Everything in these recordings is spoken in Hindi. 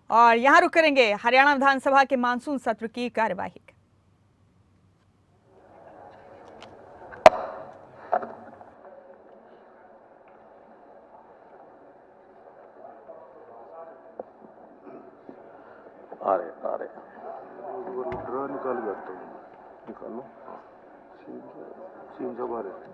और यहाँ रुक करेंगे हरियाणा विधानसभा के मानसून सत्र की कार्यवाही। अरे ड्रा निकाल जाता हूँ, निकालो सीन सब आ रहे।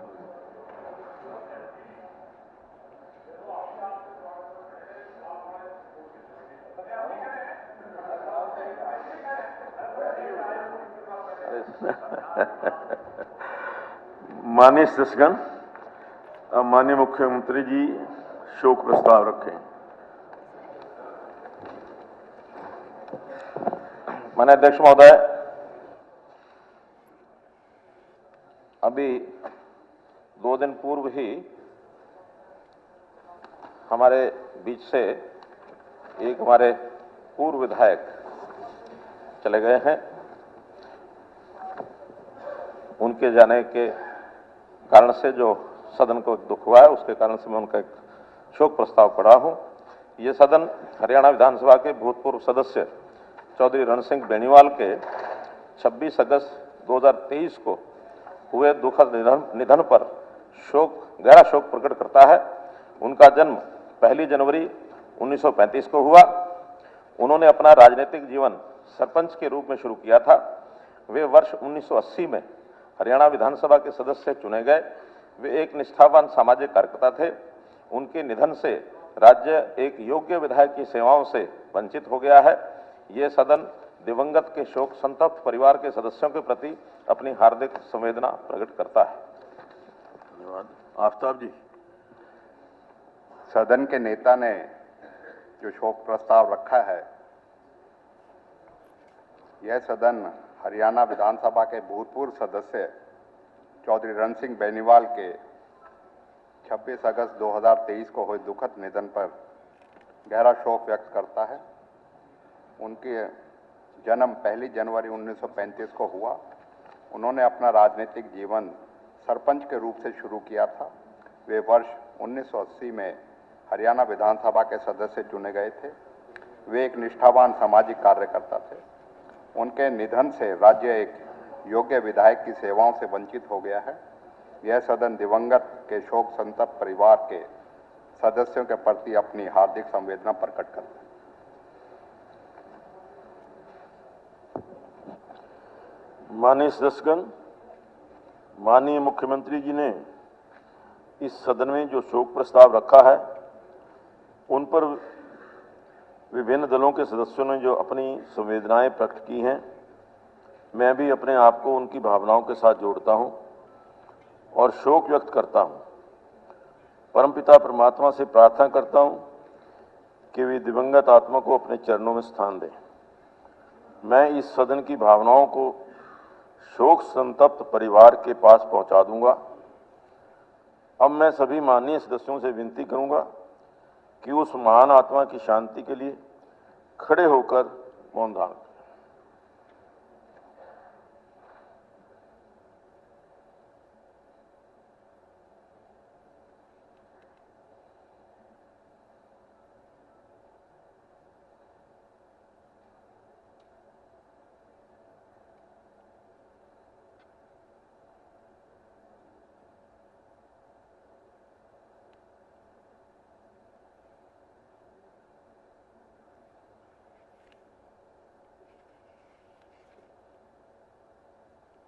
माननीय सदस्यगण, माननीय मुख्यमंत्री जी शोक प्रस्ताव रखें। माननीय अध्यक्ष महोदय, अभी 2 दिन पूर्व ही हमारे बीच से एक हमारे पूर्व विधायक चले गए हैं। उनके जाने के कारण से जो सदन को दुख हुआ है, उसके कारण से मैं उनका एक शोक प्रस्ताव पढ़ा हूं। ये सदन हरियाणा विधानसभा के भूतपूर्व सदस्य चौधरी रण सिंह बेनीवाल के 26 अगस्त 2023 को हुए दुखद निधन पर गहरा शोक प्रकट करता है। उनका जन्म 1 जनवरी 1935 को हुआ। उन्होंने अपना राजनीतिक जीवन सरपंच के रूप में शुरू किया था। वे वर्ष 1980 में हरियाणा विधानसभा के सदस्य चुने गए। वे एक निष्ठावान सामाजिक कार्यकर्ता थे। उनके निधन से राज्य एक योग्य विधायक की सेवाओं से वंचित हो गया है। ये सदन दिवंगत के शोक संतप्त परिवार के सदस्यों के प्रति अपनी हार्दिक संवेदना प्रकट करता है। धन्यवाद। आफ्ताब जी। सदन के नेता ने जो शोक प्रस्ताव रखा है, यह सदन हरियाणा विधानसभा के भूतपूर्व सदस्य चौधरी रण सिंह बेनीवाल के 26 अगस्त 2023 को हुए दुखद निधन पर गहरा शोक व्यक्त करता है। उनके जन्म 1 जनवरी 1935 को हुआ। उन्होंने अपना राजनीतिक जीवन सरपंच के रूप से शुरू किया था। वे वर्ष 1980 में हरियाणा विधानसभा के सदस्य चुने गए थे। वे एक निष्ठावान सामाजिक कार्यकर्ता थे। उनके निधन से राज्य एक योग्य विधायक की सेवाओं से वंचित हो गया है। यह सदन दिवंगत के शोक संतप्त परिवार के सदस्यों के प्रति अपनी हार्दिक संवेदना प्रकट करता है। माननीय सदस्यगण, माननीय मुख्यमंत्री जी ने इस सदन में जो शोक प्रस्ताव रखा है, उन पर विभिन्न दलों के सदस्यों ने जो अपनी संवेदनाएं प्रकट की हैं, मैं भी अपने आप को उनकी भावनाओं के साथ जोड़ता हूं और शोक व्यक्त करता हूं। परमपिता परमात्मा से प्रार्थना करता हूं कि वे दिवंगत आत्मा को अपने चरणों में स्थान दें। मैं इस सदन की भावनाओं को शोक संतप्त परिवार के पास पहुंचा दूंगा। अब मैं सभी माननीय सदस्यों से विनती करूंगा कि उस महान आत्मा की शांति के लिए खड़े होकर मौन धारण करें।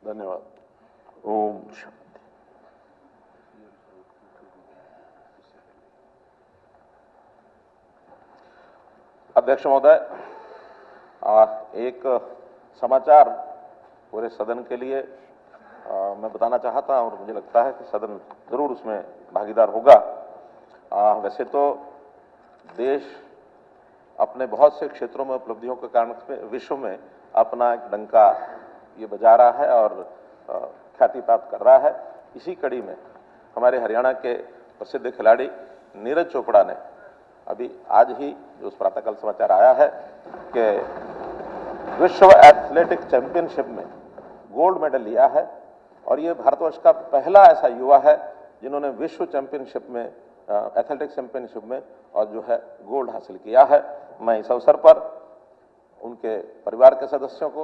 धन्यवाद। ओम शांति। अध्यक्ष महोदय, एक समाचार पूरे सदन के लिए मैं बताना चाहता और मुझे लगता है कि सदन जरूर उसमें भागीदार होगा। वैसे तो देश अपने बहुत से क्षेत्रों में उपलब्धियों के कारण विश्व में अपना एक डंका ये बजा रहा है और ख्याति प्राप्त कर रहा है। इसी कड़ी में हमारे हरियाणा के प्रसिद्ध खिलाड़ी नीरज चोपड़ा ने अभी आज ही जो उस प्रातःकाल समाचार आया है कि विश्व एथलेटिक चैंपियनशिप में गोल्ड मेडल लिया है और ये भारतवर्ष का पहला ऐसा युवा है जिन्होंने विश्व चैंपियनशिप में एथलेटिक्स चैंपियनशिप में और जो है गोल्ड हासिल किया है। मैं इस अवसर पर उनके परिवार के सदस्यों को,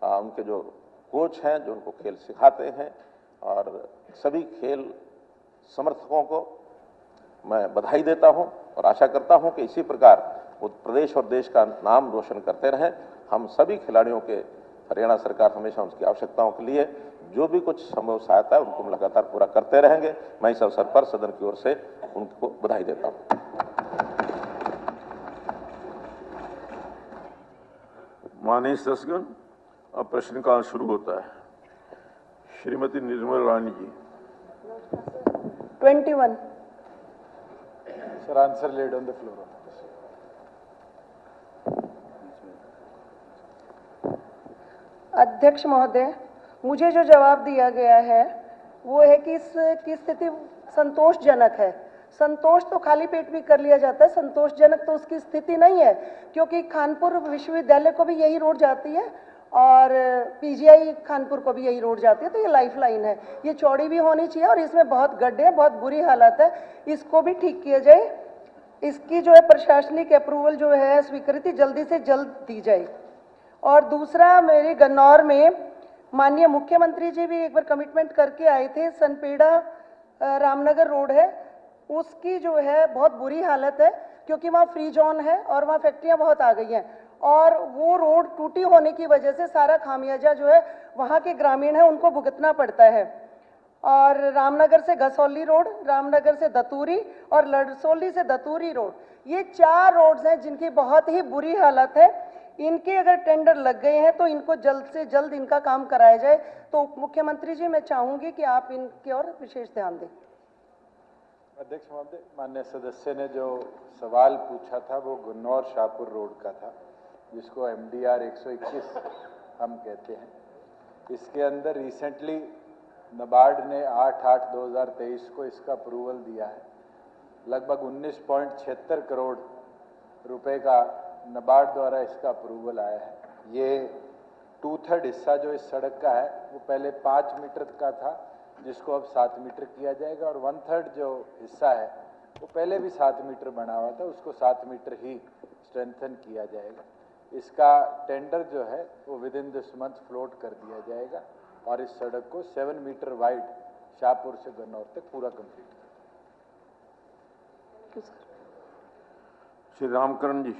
उनके जो कोच हैं जो उनको खेल सिखाते हैं और सभी खेल समर्थकों को मैं बधाई देता हूं और आशा करता हूं कि इसी प्रकार उत्तर प्रदेश और देश का नाम रोशन करते रहें। हम सभी खिलाड़ियों के हरियाणा सरकार हमेशा उनकी आवश्यकताओं के लिए जो भी कुछ संभव सहायता है उनको लगातार पूरा करते रहेंगे। मैं इस अवसर पर सदन की ओर से उनको बधाई देता हूं। माननीय सदस्यगण, अब प्रश्नकाल शुरू होता है। श्रीमती निर्मला रानी जी। 21. Sir, answer laid on the floor. अध्यक्ष महोदय, मुझे जो जवाब दिया गया है वो है कि इसकी स्थिति संतोषजनक है। संतोष तो खाली पेट भी कर लिया जाता है, संतोषजनक तो उसकी स्थिति नहीं है, क्योंकि कानपुर विश्वविद्यालय को भी यही रोड जाती है और पीजीआई कानपुर को भी यही रोड जाती है, तो ये लाइफ लाइन है। ये चौड़ी भी होनी चाहिए और इसमें बहुत गड्ढे हैं, बहुत बुरी हालत है, इसको भी ठीक किया जाए। इसकी जो है प्रशासनिक अप्रूवल जो है स्वीकृति जल्दी से जल्द दी जाए। और दूसरा, मेरे गन्नौर में माननीय मुख्यमंत्री जी भी एक बार कमिटमेंट करके आए थे, सनपेड़ा रामनगर रोड है, उसकी जो है बहुत बुरी हालत है, क्योंकि वहाँ फ्री जोन है और वहाँ फैक्ट्रियाँ बहुत आ गई हैं और वो रोड टूटी होने की वजह से सारा खामियाजा जो है वहाँ के ग्रामीण है उनको भुगतना पड़ता है। और रामनगर से घसौली रोड, रामनगर से दतूरी और लड़सोली से दतूरी रोड, ये 4 रोड्स हैं जिनकी बहुत ही बुरी हालत है। इनके अगर टेंडर लग गए हैं तो इनको जल्द से जल्द इनका काम कराया जाए। तो मुख्यमंत्री जी, मैं चाहूंगी कि आप इनकी ओर विशेष ध्यान दें। अध्यक्ष महोदय, माननीय सदस्य ने जो सवाल पूछा था वो गन्नौर शाहपुर रोड का था, जिसको MDR 121 हम कहते हैं। इसके अंदर रिसेंटली नाबार्ड ने 8/8/2023 को इसका अप्रूवल दिया है। लगभग 19.76 करोड़ रुपए का नाबार्ड द्वारा इसका अप्रूवल आया है। ये 2/3 हिस्सा जो इस सड़क का है वो पहले 5 मीटर का था, जिसको अब 7 मीटर किया जाएगा, और 1/3 जो हिस्सा है वो पहले भी 7 मीटर बना हुआ था, उसको 7 मीटर ही स्ट्रेंथन किया जाएगा। इसका टेंडर जो है वो with in this month float कर दिया जाएगा और इस सड़क को 7 मीटर वाइड शाहपुर से गन्नौर तक पूरा कंप्लीट कर। श्री रामकरण जी।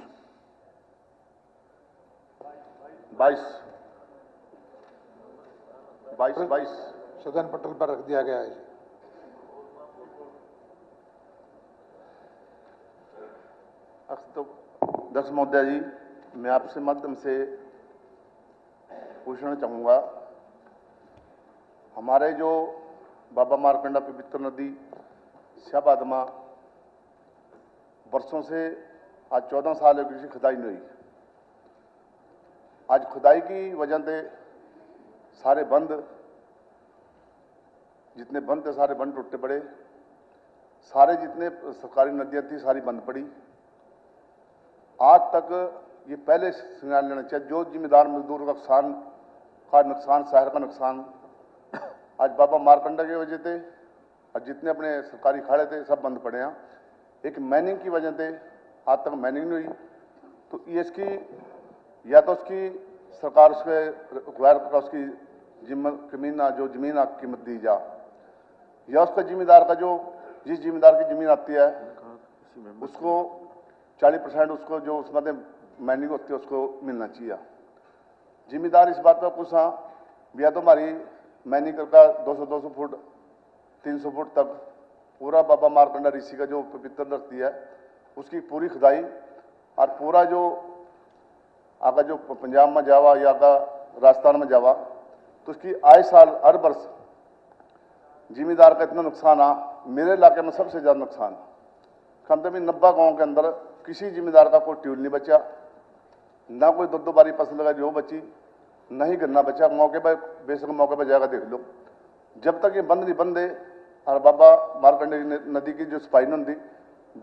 22 सदन पटल पर रख दिया गया है। अध्यक्ष महोदय जी, मैं आपसे माध्यम से पूछना चाहूँगा, हमारे जो बाबा मारकंडा पवित्र नदी श्याबादमा वर्षों से आज 14 साल हो किसी खुदाई नहीं हुई। आज खुदाई की वजह से सारे बंद, जितने बंद थे सारे बंद टूटते पड़े, सारे जितने सरकारी नदियाँ थी सारी बंद पड़ी। आज तक ये पहले संज्ञान लेना चाहिए, जो जिम्मेदार मजदूर का नुकसान शहर का नुकसान आज बाबा मारकंडा की वजह से और जितने अपने सरकारी खाड़े थे सब बंद पड़े हैं। एक मैनिंग की वजह से आज तक मैनिंग नहीं हुई, तो ये इसकी या तो उसकी सरकार उस पर रिक्वायर का उसकी जो जमीन कीमत दी जा, या उसका जिम्मेदार का जो जिस जिम्मेदार की जमीन आती है उसको 40% उसको जो उसमें मैनिंग होती है उसको मिलना चाहिए। जिम्मेदार इस बात पर कुछ हाँ भैया तो हमारी मैनिंग का 200 फुट 300 फुट तक पूरा बाबा मारकंडा ऋषि का जो पवित्र धरती है उसकी पूरी खुदाई और पूरा जो आगा जो पंजाब में जावा या आगा राजस्थान में जावा, तो उसकी आए साल हर वर्ष जिम्मेदार का इतना नुकसान आ। मेरे इलाके में सबसे ज़्यादा नुकसान कम से कम 90 गाँव के अंदर किसी जिम्मेदार का कोई ट्यूल नहीं बचा, ना कोई 2 बारी फसल लगा जो बची, ना ही गन्ना बचा। मौके पर बेशक मौके पर जाकर देख लो, जब तक ये बंद नहीं बंदे और बाबा मारकंडे नदी की जो सफाई नहीं होती,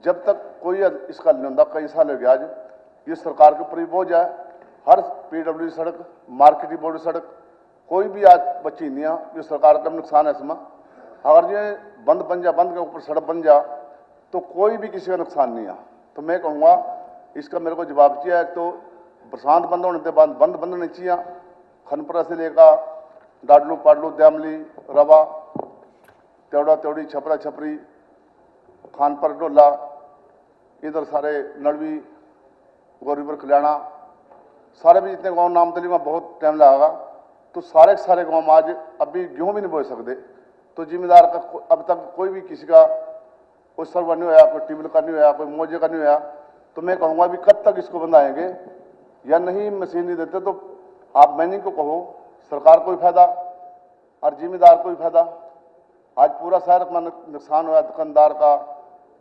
जब तक कोई इसका नहीं होता। कई साल हो गया आज ये सरकार के ऊपर भी बोझ है। हर PWD सड़क, मार्केटिंग बोर्ड सड़क, कोई भी आज बची नहीं है। ये सरकार का नुकसान है इसमें। अगर ये बंद बन जा, बंद के ऊपर सड़क बन जा तो कोई भी किसी का नुकसान नहीं है। तो मैं कहूँगा इसका मेरे को जवाब चाहिए। एक तो बरसात बंद होने के बाद बंद नहीं चाहिए, खनपुरा से लेकर डाडलू पाडलू द्यामली रवा त्योड़ा त्योड़ी छपरा छपरी खानपर डोला इधर सारे नड़वी गौरीपुर कल्याणा सारे भी जितने गांव नाम दली में बहुत टाइम लगेगा। तो सारे के सारे गांव में आज अभी गेहूं भी नहीं बो सकते। तो जिम्मेदार का अब तक कोई भी किसी का कोई सर्वर नहीं होया, कोई टिबल का नहीं होया, कोई मोजे का नहीं होया। तो मैं कहूँगा अभी कब तक इसको बनाएंगे या नहीं मशीन नहीं देते तो आप मैनिंग को कहो, सरकार को भी फायदा और जिम्मेदार को भी फायदा। आज पूरा शहर का नुकसान हुआ दुकानदार का,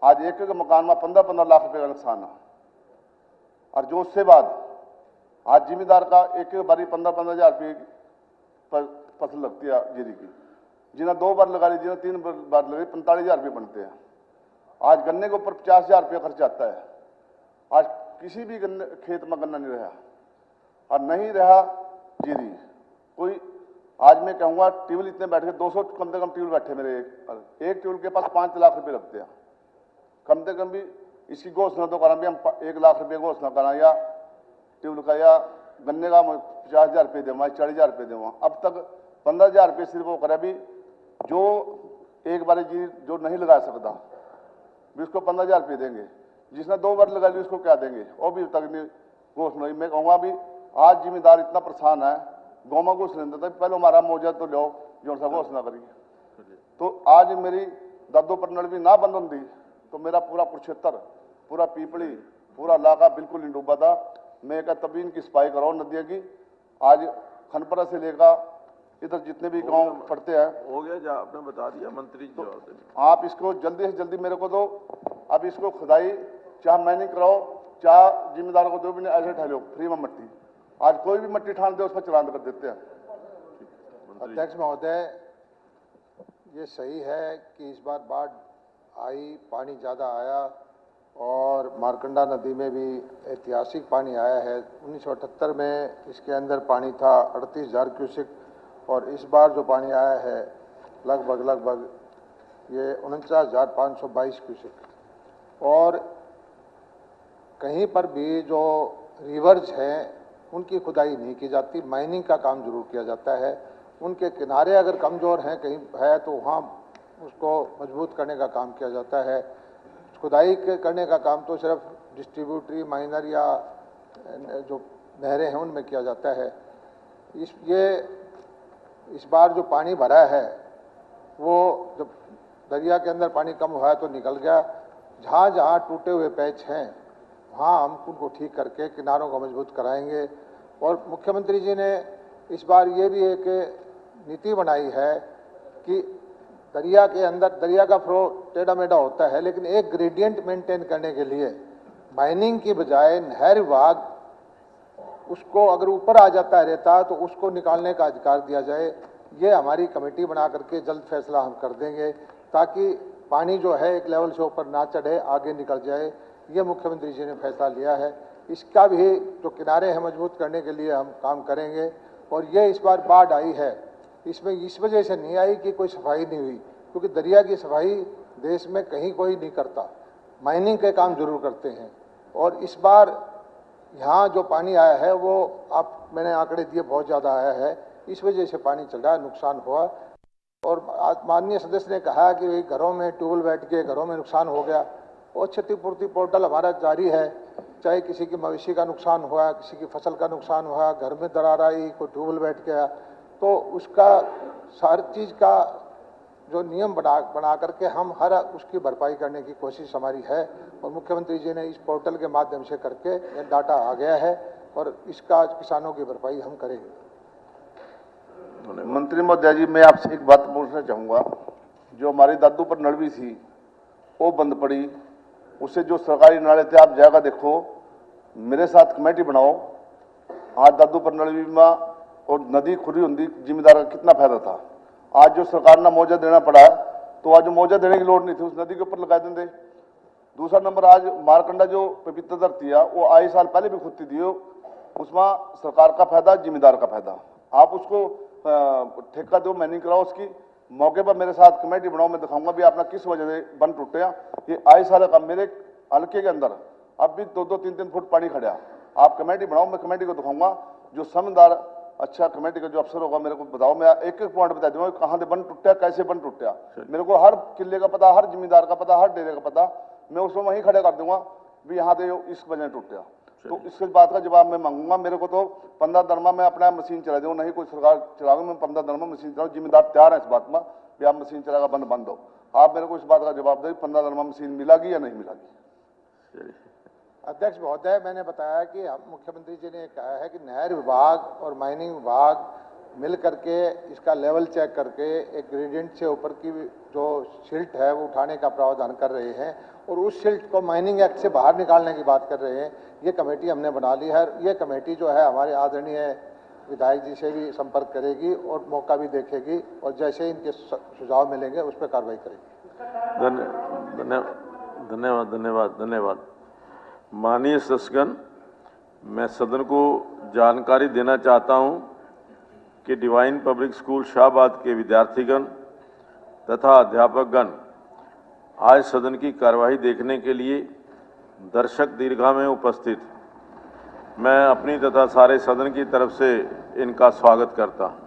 आज एक एक मकान में 15-15 लाख रुपए का नुकसान है। और जो उससे बाद आज जिम्मेदार का एक बारी 15-15 हज़ार रुपये फसल लगती है जीरी की, जिन्हें 2 बार लगा ली, जिन्हें 3 बार लगा ली 45 हज़ार रुपये बनते हैं। आज गन्ने के ऊपर 50 हज़ार रुपये खर्च आता है। आज किसी भी गन्ने खेत में गन्ना नहीं रहा और नहीं रहा जीरी कोई। आज मैं कहूँगा ट्यूबवेल इतने बैठ के 200 कम से कम ट्यूबवेल बैठे मेरे एक ट्यूबवेल के पास 5 लाख रुपये लगते हैं। कम से कम भी इसकी घोषणा तो करा भी हम 1 लाख रुपये घोषणा करा या ट्यूबवेल का या गन्ने का 50 हज़ार रुपये देवा 40 हज़ार रुपये देवा। अब तक 15 हज़ार रुपये सिर्फ वो करा भी जो एक बार जी जो नहीं लगा सकता भी उसको 15 हज़ार रुपये देंगे, जिसने 2 बार लगा ली उसको क्या देंगे वो भी तक नहीं घोषणा। मैं कहूँगा भी आज जिम्मेदार इतना परेशान है, गाँव में घोषणा नहीं देता, पहले हमारा मौजा तो लो जो सा घोषणा करिए। तो आज मेरी दादो पर नड़वी ना बंद होती तो मेरा पूरा कुरुक्षेत्र पूरा पीपली पूरा इलाका बिल्कुल नहीं डूबा था। मैं क्या तभी इनकी सफाई कराओ नदियों की। आज खनपरा से लेकर इधर जितने भी गांव पड़ते हैं हो गया जो आपने बता दिया, मंत्री तो जवाब देंगे। आप इसको जल्दी से जल्दी मेरे को दो। अब इसको खुदाई चाहे मैनिंग कराओ चाहे जिम्मेदारों को दो भी नहीं, ऐसे ठहरो फ्री में मट्टी। आज कोई भी मट्टी ठान दे उसका चलान कर देते हैं। अध्यक्ष महोदय, ये सही है कि इस बार बाढ़ आई, पानी ज़्यादा आया और मारकंडा नदी में भी ऐतिहासिक पानी आया है। 1978 में इसके अंदर पानी था 38,000 क्यूसेक और इस बार जो पानी आया है लगभग ये 49,522 क्यूसेक। और कहीं पर भी जो रिवर्स हैं उनकी खुदाई नहीं की जाती, माइनिंग का काम जरूर किया जाता है। उनके किनारे अगर कमज़ोर हैं कहीं है तो वहाँ उसको मजबूत करने का काम किया जाता है। खुदाई करने का काम तो सिर्फ डिस्ट्रीब्यूटरी माइनर या जो नहरें हैं उनमें किया जाता है। इस बार जो पानी भरा है वो जब दरिया के अंदर पानी कम हुआ है तो निकल गया। जहाँ जहाँ टूटे हुए पैच हैं वहाँ हम उनको ठीक करके किनारों को मजबूत कराएंगे। और मुख्यमंत्री जी ने इस बार ये भी एक नीति बनाई है कि दरिया के अंदर दरिया का फ्लो टेढ़ा मेढ़ा होता है, लेकिन एक ग्रेडियंट मेंटेन करने के लिए माइनिंग की बजाय नहर विभाग उसको अगर ऊपर आ जाता है रेता तो उसको निकालने का अधिकार दिया जाए। ये हमारी कमेटी बना करके जल्द फैसला हम कर देंगे ताकि पानी जो है एक लेवल से ऊपर ना चढ़े, आगे निकल जाए। ये मुख्यमंत्री जी ने फैसला लिया है। इसका भी जो किनारे हैं मजबूत करने के लिए हम काम करेंगे। और ये इस बार बाढ़ आई है इसमें इस वजह से नहीं आई कि कोई सफाई नहीं हुई, क्योंकि दरिया की सफाई देश में कहीं कोई नहीं करता, माइनिंग के काम जरूर करते हैं। और इस बार यहाँ जो पानी आया है वो मैंने आंकड़े दिए बहुत ज़्यादा आया है, इस वजह से पानी चल रहा है, नुकसान हुआ। और माननीय सदस्य ने कहा कि घरों में ट्यूबवेल बैठ के घरों में नुकसान हो गया। और क्षतिपूर्ति पोर्टल हमारा जारी है, चाहे किसी की मवेशी का नुकसान हुआ, किसी की फसल का नुकसान हुआ, घर में दरार आई, कोई ट्यूबवेल बैठ गया, तो उसका हर चीज़ का जो नियम बना करके हम हर उसकी भरपाई करने की कोशिश हमारी है। और मुख्यमंत्री जी ने इस पोर्टल के माध्यम से करके ये डाटा आ गया है और इसका किसानों की भरपाई हम करेंगे। मंत्री महोदय जी, मैं आपसे एक बात पूछना चाहूँगा। जो हमारी दादू पर नड़वी थी वो बंद पड़ी, उससे जो सरकारी नाले थे आप जाएगा देखो, मेरे साथ कमेटी बनाओ। आज दादू पर नड़वी में और नदी खुली होती जिम्मेदार का कितना फायदा था। आज जो सरकार ने मौजा देना पड़ा तो आज मौजा देने की लोड़ नहीं थी, उस नदी के ऊपर लगा देंगे। दूसरा नंबर, आज मारकंडा जो पवित्र धरती है वो आई साल पहले भी खुदती थी, उसमें सरकार का फायदा जिम्मेदार का फायदा। आप उसको ठेका दो, मैनिंग कराओ उसकी, मौके पर मेरे साथ कमेटी बनाओ, मैं दिखाऊंगा भी आपने किस वजह से बंद टूटे हैं। ये आई साल का मेरे हल्के के अंदर अब भी 2-2, 3-3 फुट पानी खड़ा। आप कमेटी बनाओ, मैं कमेटी को दिखाऊंगा, जो समझदार अच्छा कमेटी का जो अफसर होगा मेरे को बताओ, मैं एक एक पॉइंट बता दूंगा कहाँ से बंद टूटा, कैसे बंद टूटा। मेरे को हर किले का पता, हर जिम्मेदार का पता, हर डेरे का पता, मैं उसको वहीं खड़ा कर दूंगा भी यहाँ से इस वजह टूटा। तो इस बात का जवाब मैं मांगूंगा। मेरे को तो 15 दरमा में अपना मशीन चला दूँ, नहीं कोई सरकार चलाऊंगा, मैं 15 दरमा मशीन चलाऊँ। जिम्मेदार तैयार है इस बात में भी आप मशीन चलाएगा बंद हो। आप मेरे को इस बात का जवाब दें 15 दरमा मशीन मिलेगी या नहीं मिलेगी। अध्यक्ष महोदय, मैंने बताया कि हम मुख्यमंत्री जी ने कहा है कि नहर विभाग और माइनिंग विभाग मिल करके इसका लेवल चेक करके एक ग्रेडियंट से ऊपर की जो शिल्ट है वो उठाने का प्रावधान कर रहे हैं और उस शिल्ट को माइनिंग एक्ट से बाहर निकालने की बात कर रहे हैं। ये कमेटी हमने बना ली है। ये कमेटी जो है हमारे आदरणीय विधायक जी से भी संपर्क करेगी और मौका भी देखेगी और जैसे इनके सुझाव मिलेंगे उस पर कार्रवाई करेगी। धन्यवाद धन्यवाद धन्यवाद। माननीय सदस्यगण, मैं सदन को जानकारी देना चाहता हूं कि डिवाइन पब्लिक स्कूल शाहबाद के विद्यार्थीगण तथा अध्यापकगण आज सदन की कार्यवाही देखने के लिए दर्शक दीर्घा में उपस्थित। मैं अपनी तथा सारे सदन की तरफ से इनका स्वागत करता हूं।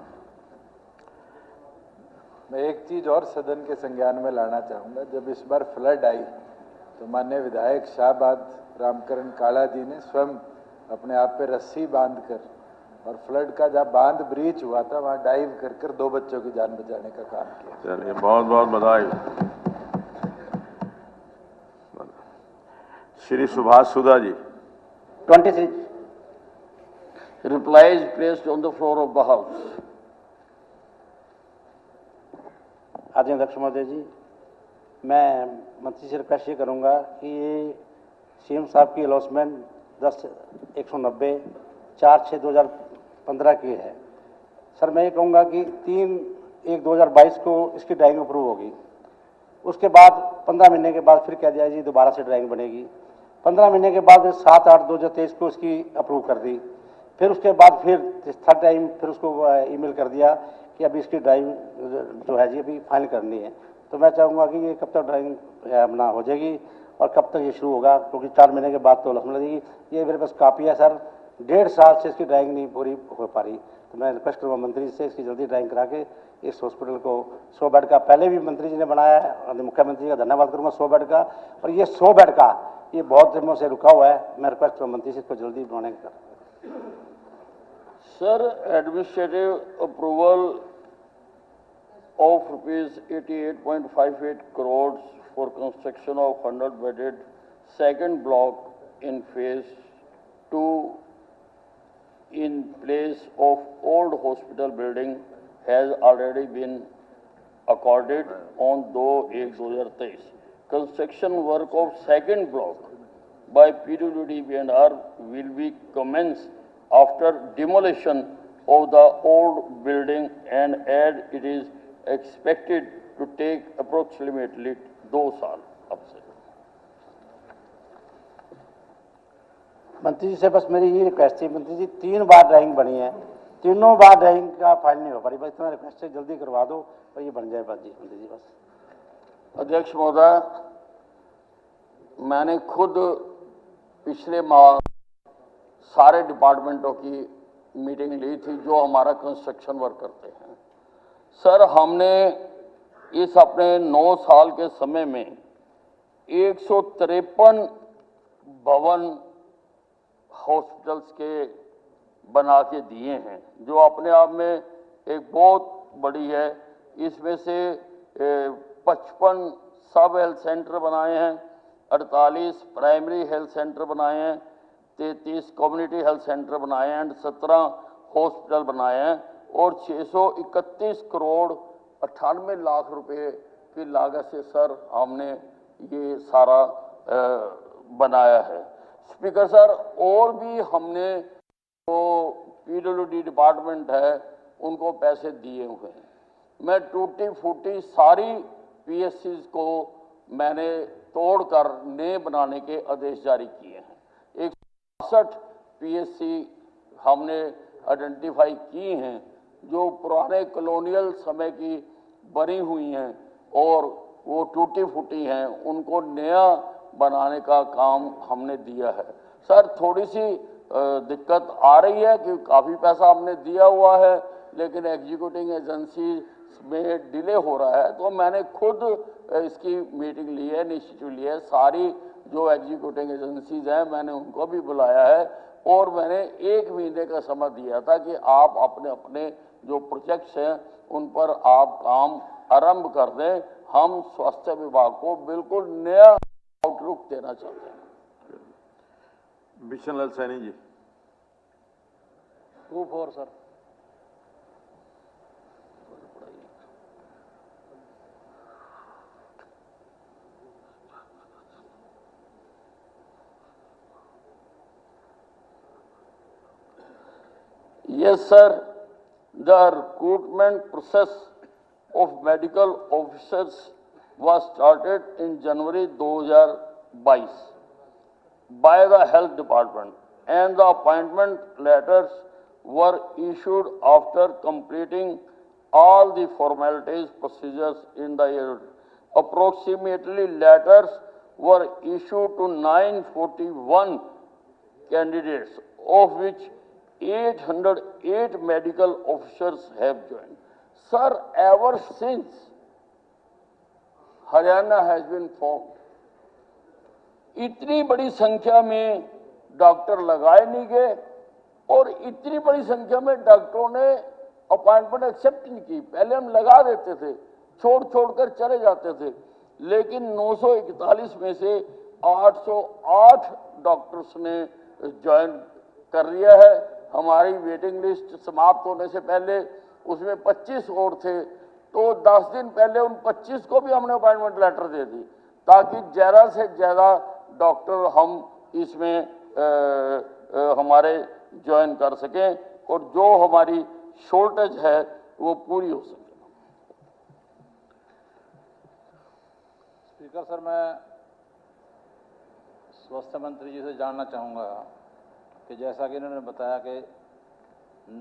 मैं एक चीज और सदन के संज्ञान में लाना चाहूँगा। जब इस बार फ्लड आई तो माननीय विधायक शाहबाद रामकरण काला जी ने स्वयं अपने आप पे रस्सी बांधकर और फ्लड का जब बांध ब्रीच हुआ था वहां डाइव कर 2 बच्चों की जान बचाने का काम किया। चलिए, बहुत बहुत बधाई। Shri Subhash Sudha ji. 26 replies placed on the floor of the house. आदरणीय अध्यक्ष महोदय जी, मैं मंत्री से रिक्वेस्ट ये करूँगा कि ये सीएम साहब की अलॉटमेंट 10/190 4/6/2015 की है। सर मैं ये कहूँगा कि 3/1/2022 को इसकी ड्राइंग अप्रूव होगी। उसके बाद 15 महीने के बाद फिर कह दिया जी दोबारा से ड्राइंग बनेगी। 15 महीने के बाद 7/8/2023 को इसकी अप्रूव कर दी। फिर उसके बाद फिर थर्ड टाइम फिर उसको ईमेल कर दिया कि अभी इसकी ड्राइंग जो है जी अभी फाइनल करनी है। तो मैं चाहूँगा कि ये कब तक ड्राइंग अपना हो जाएगी और कब तक ये शुरू होगा, क्योंकि 4 महीने के बाद तो लक्ष्मण लगेगी। ये मेरे पास कापी है सर, 1.5 साल से इसकी ड्राइंग नहीं पूरी हो पा रही। तो मैं रिक्वेस्ट करूँगा मंत्री से इसकी जल्दी ड्राइंग करा के इस हॉस्पिटल को 100 बेड का पहले भी मंत्री जी ने बनाया है और मुख्यमंत्री का धन्यवाद करूँगा 100 बेड का, और ये 100 बेड का ये बहुत दिनों से रुका हुआ है। मैं रिक्वेस्ट करूँगा मंत्री से इसको जल्दी बनाने का। Sir, administrative approval of rupees 88.58 crores for construction of 100-bedded second block in phase 2 in place of old hospital building has already been accorded on 2/1/2023. Construction work of second block by PWD B&R will be commenced after demolition of the old building and as it is expected to take approximately 2 साल अब से। मंत्री जी से बस मेरी ये रिक्वेस्ट थी, मंत्री जी 3 बार ड्राइंग बनी है, तीनों बार ड्राइंग का फाइल नहीं हो पा रही, बस इतना रिक्वेस्ट है जल्दी करवा दो और ये बन जाए बात जी। मंत्री जी बस। अध्यक्ष महोदय, मैंने खुद पिछले माह सारे डिपार्टमेंटों की मीटिंग ली थी जो हमारा कंस्ट्रक्शन वर्क करते हैं। सर हमने इस अपने 9 साल के समय में 153 भवन हॉस्पिटल्स के बना के दिए हैं, जो अपने आप में एक बहुत बड़ी है। इसमें से 55 सब हेल्थ सेंटर बनाए हैं, 48 प्राइमरी हेल्थ सेंटर बनाए हैं, 33 कम्युनिटी हेल्थ सेंटर बनाए हैं एंड 17 हॉस्पिटल बनाए हैं और 631 करोड़ 98 लाख रुपए की लागत से सर हमने ये सारा बनाया है। स्पीकर सर, और भी हमने जो PWD डिपार्टमेंट है उनको पैसे दिए हुए हैं। मैं टूटी फूटी सारी PSCs को मैंने तोड़कर नए बनाने के आदेश जारी किए हैं। 162 PSC हमने आइडेंटिफाई की हैं जो पुराने कॉलोनियल समय की बनी हुई हैं और वो टूटी फूटी हैं, उनको नया बनाने का काम हमने दिया है। सर थोड़ी सी दिक्कत आ रही है कि काफ़ी पैसा हमने दिया हुआ है लेकिन एग्जीक्यूटिंग एजेंसी में डिले हो रहा है, तो मैंने खुद इसकी मीटिंग ली है, इनिशिएटिव लिया है। सारी जो एग्जीक्यूटिंग एजेंसीज हैं मैंने उनको भी बुलाया है और मैंने 1 महीने का समय दिया था कि आप अपने अपने जो प्रोजेक्ट्स हैं उन पर आप काम आरंभ कर दें। हम स्वास्थ्य विभाग को बिल्कुल नया आउटलुक देना चाहते हैं। Bishan Lal Saini ji. 2-4 sir. Yes, sir. The recruitment process of medical officers was started in January 2022 by the Health Department, and the appointment letters were issued after completing all the formalities procedures in the year. Approximately letters were issued to 941 candidates, of which 808 medical officers have joined. Sir, ever since Haryana has been formed, इतनी बड़ी संख्या में डॉक्टर लगाए नहीं गए और इतनी बड़ी संख्या में डॉक्टरों ने अपॉइंटमेंट एक्सेप्ट नहीं की। पहले हम लगा देते थे, छोड़ कर चले जाते थे, लेकिन 941 में से 808 डॉक्टर्स ने ज्वाइन कर लिया है। हमारी वेटिंग लिस्ट समाप्त होने से पहले उसमें 25 और थे, तो 10 दिन पहले उन 25 को भी हमने अपॉइंटमेंट लेटर दे दी ताकि ज़्यादा से ज़्यादा डॉक्टर हम इसमें हमारे ज्वाइन कर सकें और जो हमारी शॉर्टेज है वो पूरी हो सके। स्पीकर सर, मैं स्वास्थ्य मंत्री जी से जानना चाहूँगा कि जैसा कि इन्होंने बताया कि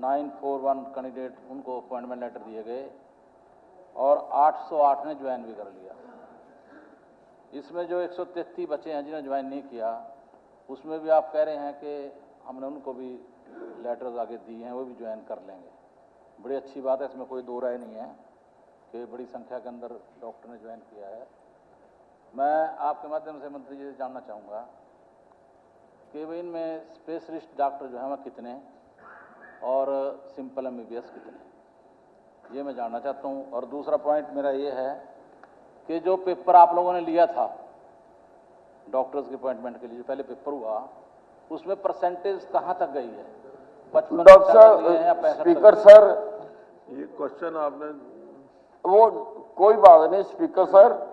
941 कैंडिडेट उनको अपॉइंटमेंट लेटर दिए गए और 808 ने ज्वाइन भी कर लिया। इसमें जो 133 बच्चे हैं जिन्होंने ज्वाइन नहीं किया, उसमें भी आप कह रहे हैं कि हमने उनको भी लेटर्स आगे दिए हैं, वो भी ज्वाइन कर लेंगे। बड़ी अच्छी बात है, इसमें कोई दो राय नहीं है कि बड़ी संख्या के अंदर डॉक्टर ने ज्वाइन किया है। मैं आपके माध्यम से मंत्री जी से जानना चाहूँगा कि भाई इनमें स्पेशलिस्ट डॉक्टर जो हैं वह कितने और सिंपल MBBS कितने, ये मैं जानना चाहता हूँ। और दूसरा पॉइंट मेरा ये है कि जो पेपर आप लोगों ने लिया था डॉक्टर्स के अपॉइंटमेंट के लिए, जो पहले पेपर हुआ, उसमें परसेंटेज कहाँ तक गई है? 55 डॉक्टर स्पीकर सर, ये क्वेश्चन आपने वो कोई बात नहीं स्पीकर सर,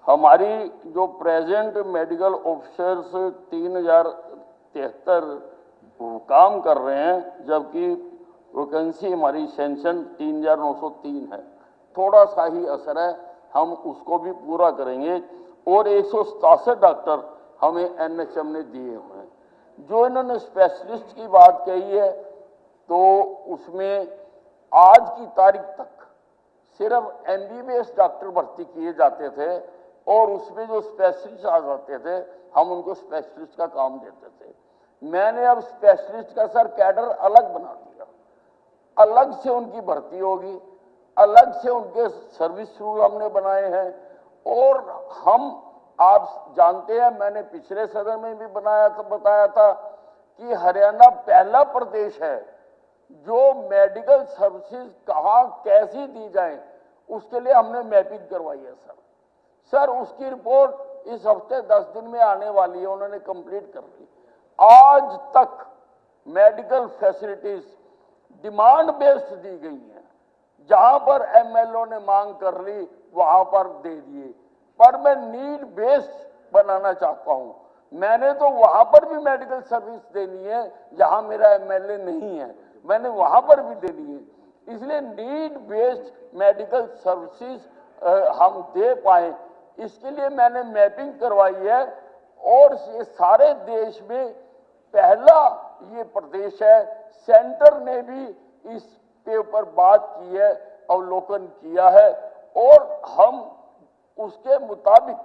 हमारी जो प्रेजेंट मेडिकल ऑफिसर्स 3073 काम कर रहे हैं, जबकि वैकेंसी हमारी सेंशन 3903 है। थोड़ा सा ही असर है, हम उसको भी पूरा करेंगे। और 167 डॉक्टर हमें NHM ने दिए हुए हैं। जो इन्होंने स्पेशलिस्ट की बात कही है, तो उसमें आज की तारीख तक सिर्फ MBBS डॉक्टर भर्ती किए जाते थे और उसमें जो स्पेशलिस्ट आ जाते थे हम उनको स्पेशलिस्ट का काम देते थे। मैंने अब स्पेशलिस्ट का सर कैडर अलग बना दिया, अलग से उनकी भर्ती होगी, अलग से उनके सर्विस रूल हमने बनाए हैं। और हम, आप जानते हैं, मैंने पिछले सदन में भी बताया था कि हरियाणा पहला प्रदेश है जो मेडिकल सर्विसेज कहाँ कैसी दी जाए, उसके लिए हमने मैपिंग करवाई है सर। उसकी रिपोर्ट इस हफ्ते 10 दिन में आने वाली है, उन्होंने कंप्लीट कर ली। आज तक मेडिकल फैसिलिटीज डिमांड बेस्ड दी गई हैं, जहां पर MLO ने मांग कर ली वहां पर दे दिए, पर मैं नीड बेस्ड बनाना चाहता हूं। मैंने तो वहां पर भी मेडिकल सर्विस देनी है जहां मेरा MLA नहीं है, मैंने वहां पर भी देनी है। इसलिए नीड बेस्ड मेडिकल सर्विसेज हम दे पाए, इसके लिए मैंने मैपिंग करवाई है। और ये सारे देश में पहला ये प्रदेश है, सेंटर ने भी इस पे ऊपर बात की है, अवलोकन किया है, और हम उसके मुताबिक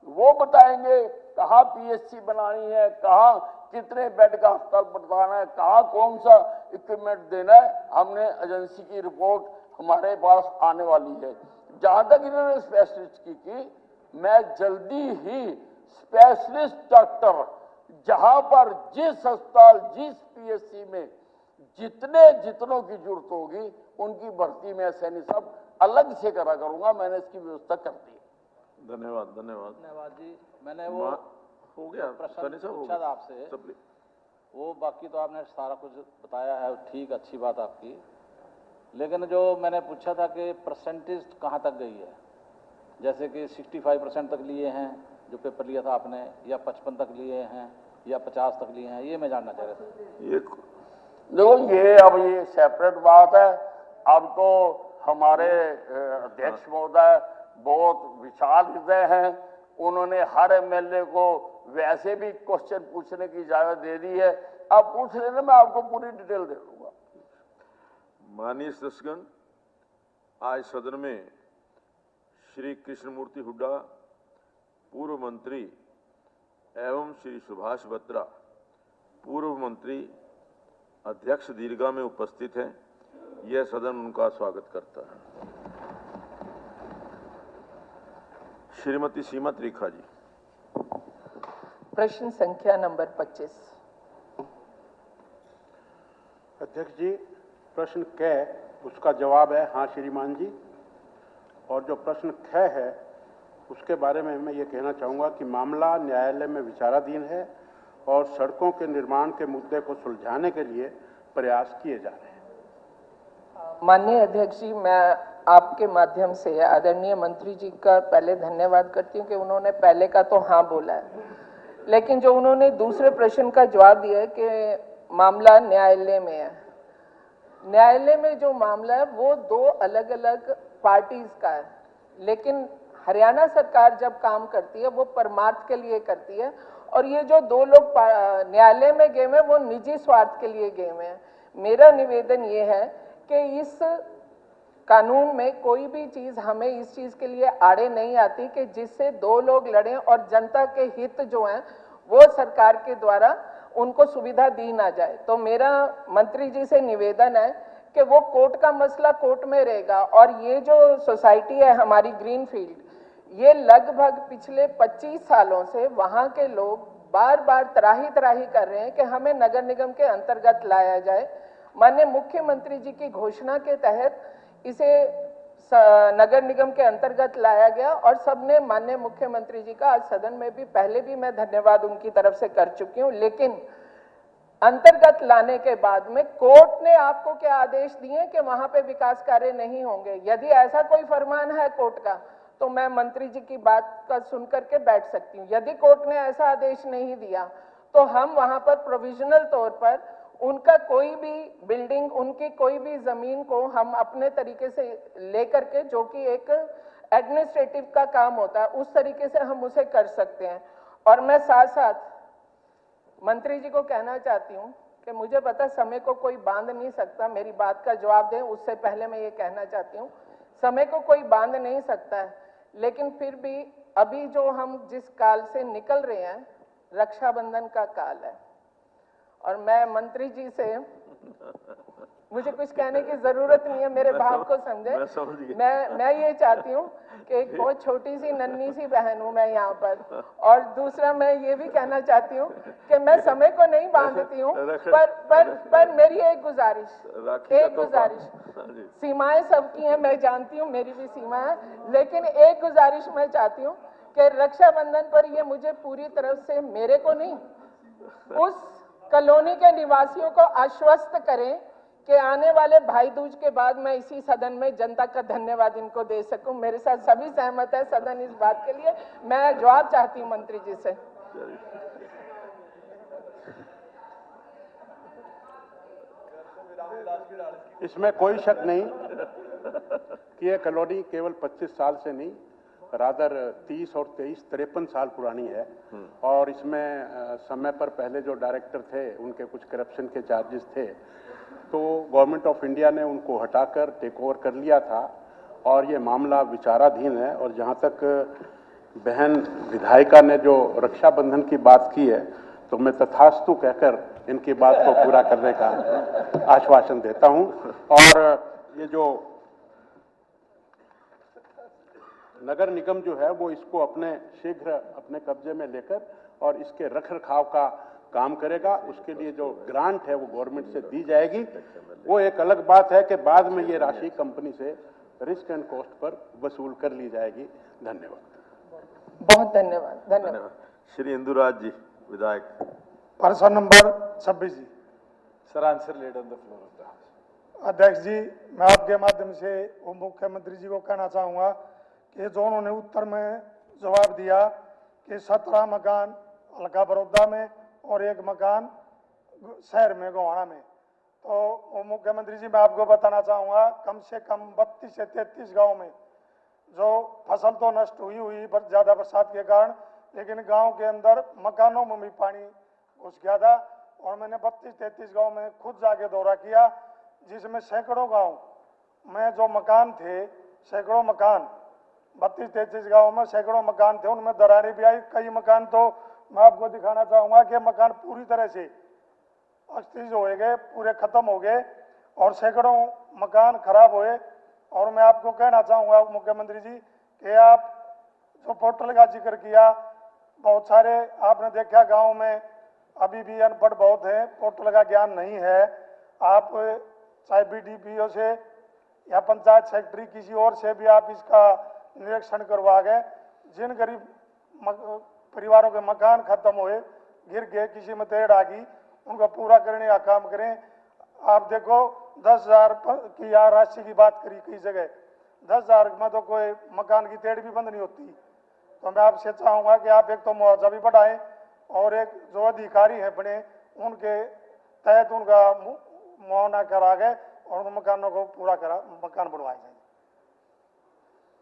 वो बताएंगे कहाँ पीएचसी बनानी है, कहाँ कितने बेड का अस्पताल बनाना है, कहाँ कौन सा इक्विपमेंट देना है, हमने एजेंसी की रिपोर्ट हमारे पास आने वाली है। जहां तक इन्होंने स्पेशलिस्ट की मैं जल्दी ही स्पेशलिस्ट डॉक्टर जहां पर जिस अस्पताल जिस पीएचसी में जितनों की जरूरत होगी उनकी भर्ती में सैनी सब अलग से करा करूंगा। मैंने इसकी व्यवस्था कर दी है। धन्यवाद धन्यवाद धन्यवाद जी। मैंने वो हो गया प्रश्न साहब, हो पूछा था गया। आपसे, सब वो बाकी तो आपने सारा कुछ बताया है, ठीक अच्छी बात आपकी। लेकिन जो मैंने पूछा था कि परसेंटेज कहाँ तक गई है, जैसे कि 65% तक लिए हैं जो पेपर लिया था आपने, या 55 तक लिए हैं, या 50 तक लिए हैं, ये मैं जानना चाह रहा था। ये देखो अब ये सेपरेट बात है। अब तो हमारे अध्यक्ष महोदय बहुत विशाल हृदय हैं, उन्होंने हर एमएलए को वैसे भी क्वेश्चन पूछने की इजाजत दे दी है। अब पूछ लेना, मैं आपको पूरी डिटेल दे दूंगा। माननीय सदस्यगण, आज सदन में श्री कृष्णमूर्ति हुड्डा पूर्व मंत्री एवं श्री सुभाष बत्रा पूर्व मंत्री अध्यक्ष दीर्घा में उपस्थित हैं। यह सदन उनका स्वागत करता है। श्रीमती सीमा त्रिखा जी। प्रश्न संख्या नंबर 25। अध्यक्ष जी, प्रश्न क उसका जवाब है हाँ श्रीमान जी, और जो प्रश्न ख है उसके बारे में मैं ये कहना चाहूँगा कि मामला न्यायालय में विचाराधीन है और सड़कों के निर्माण के मुद्दे को सुलझाने के लिए प्रयास किए जा रहे हैं। माननीय अध्यक्ष जी, मैं आपके माध्यम से आदरणीय मंत्री जी का पहले धन्यवाद करती हूँ कि उन्होंने पहले का तो हाँ बोला है, लेकिन जो उन्होंने दूसरे प्रश्न का जवाब दिया है कि मामला न्यायालय में है। न्यायालय में जो मामला है वो दो अलग अलग पार्टीज का है, लेकिन हरियाणा सरकार जब काम करती है वो परमार्थ के लिए करती है, और ये जो दो लोग न्यायालय में गए हैं वो निजी स्वार्थ के लिए गए हैं। मेरा निवेदन ये है कि इस कानून में कोई भी चीज हमें इस चीज के लिए आड़े नहीं आती कि जिससे दो लोग लड़ें और जनता के हित जो हैं वो सरकार के द्वारा उनको सुविधा दी ना जाए। तो मेरा मंत्री जी से निवेदन है कि वो कोर्ट का मसला कोर्ट में रहेगा, और ये जो सोसाइटी है हमारी ग्रीनफील्ड, ये लगभग पिछले 25 सालों से वहाँ के लोग बार बार त्राही कर रहे हैं कि हमें नगर निगम के अंतर्गत लाया जाए। माननीय मुख्यमंत्री जी की घोषणा के तहत इसे नगर निगम के अंतर्गत लाया गया, और सबने माननीय मुख्यमंत्री जी का आज सदन में भी पहले भी मैं धन्यवाद उनकी तरफ से कर चुकी हूँ। लेकिन अंतर्गत लाने के बाद में कोर्ट ने आपको क्या आदेश दिए कि वहां पे विकास कार्य नहीं होंगे। यदि ऐसा कोई फरमान है कोर्ट का तो मैं मंत्री जी की बात का सुन करके बैठ सकती हूँ। यदि कोर्ट ने ऐसा आदेश नहीं दिया तो हम वहां पर प्रोविजनल तौर पर उनका कोई भी बिल्डिंग, उनकी कोई भी जमीन को हम अपने तरीके से लेकर के, जो कि एक एडमिनिस्ट्रेटिव का काम होता है, उस तरीके से हम उसे कर सकते हैं। और मैं साथ साथ मंत्री जी को कहना चाहती हूँ कि मुझे पता समय को कोई बांध नहीं सकता, मेरी बात का जवाब दें उससे पहले मैं ये कहना चाहती हूँ समय को कोई बांध नहीं सकता है, लेकिन फिर भी अभी जो हम जिस काल से निकल रहे हैं रक्षाबंधन का काल है, और मैं मंत्री जी से मुझे कुछ कहने की जरूरत नहीं है, मेरे भाव को समझे। मैं ये चाहती हूँ कि एक बहुत छोटी सी नन्ही सी बहन हूँ मैं यहाँ पर, और दूसरा मैं ये भी कहना चाहती हूँ कि मैं समय को नहीं बांधती हूँ, पर मेरी एक गुजारिश, सीमाएं सबकी हैं, मैं जानती हूँ मेरी भी सीमा है, लेकिन एक गुजारिश मैं चाहती हूँ कि रक्षाबंधन पर ये मुझे पूरी तरफ से, मेरे को नहीं, उस कॉलोनी के निवासियों को आश्वस्त करें कि आने वाले भाई दूज के बाद मैं इसी सदन में जनता का धन्यवाद इनको दे सकूं। मेरे साथ सभी सहमत है सदन इस बात के लिए। मैं जवाब चाहती हूं मंत्री जी से। इसमें कोई शक नहीं कि यह कॉलोनी केवल 25 साल से नहीं, रादर 30 और 23 53 साल पुरानी है, और इसमें समय पर पहले जो डायरेक्टर थे उनके कुछ करप्शन के चार्जेस थे, तो गवर्नमेंट ऑफ इंडिया ने उनको हटाकर टेक ओवर कर लिया था, और ये मामला विचाराधीन है। और जहाँ तक बहन विधायिका ने जो रक्षाबंधन की बात की है, तो मैं तथास्तु कहकर इनकी बात को पूरा करने का आश्वासन देता हूं। और ये जो नगर निगम जो है वो इसको अपने शीघ्र अपने कब्जे में लेकर और इसके रखरखाव का काम करेगा। उसके लिए जो ग्रांट है वो गवर्नमेंट से दी जाएगी। वो एक अलग बात है कि बाद में ये राशि कंपनी से रिस्क एंड कॉस्ट पर वसूल कर ली जाएगी। धन्यवाद। बहुत धन्यवाद। धन्यवाद। श्री इंदुराज जी, विधायक। पर्सन नंबर 26 जी। Sir, answer laid on the floor of the house. अध्यक्ष जी, मैं आपके माध्यम से उप मुख्यमंत्री जी को कहना चाहूँगा कि जो उन्होंने उत्तर में जवाब दिया कि 17 मकान हल्का बड़ौदा में और 1 मकान शहर में गोहाना में, तो मुख्यमंत्री जी मैं आपको बताना चाहूँगा कम से कम 32 से 33 गाँव में जो फसल तो नष्ट हुई ज़्यादा बरसात के कारण, लेकिन गांव के अंदर मकानों में भी पानी घुस गया था। और मैंने 32-33 गांव में खुद जाके दौरा किया, जिसमें सैकड़ों गांव में जो मकान थे, सैकड़ों मकान 32-33 गाँव में सैकड़ों मकान थे, उनमें दरारें भी आई। कई मकान तो मैं आपको दिखाना चाहूँगा कि मकान पूरी तरह से अस्थिर हो गए, पूरे खत्म हो गए और सैकड़ों मकान खराब हुए। और मैं आपको कहना चाहूँगा मुख्यमंत्री जी कि आप जो पोर्टल का जिक्र किया, बहुत सारे आपने देखा गांव में अभी भी अनपढ़ बहुत हैं, पोर्टल का ज्ञान नहीं है। आप चाहे BDPO से या पंचायत सेक्रेटरी किसी और से भी आप इसका निरीक्षण करवा गए। जिन गरीब परिवारों के मकान खत्म हुए, गिर गए, किसी में तेड़ आ गई, उनका पूरा करने का काम करें। आप देखो 10,000 की या राशि की बात करी कई जगह, 10,000 में तो कोई मकान की तेड़ भी बंद नहीं होती। तो मैं आपसे चाहूँगा कि आप एक तो मुआवजा भी बढ़ाएं और एक जो अधिकारी हैं बने उनके तहत उनका मुआवजा करा गए और उन मकानों को पूरा करा मकान बनवाए जाए।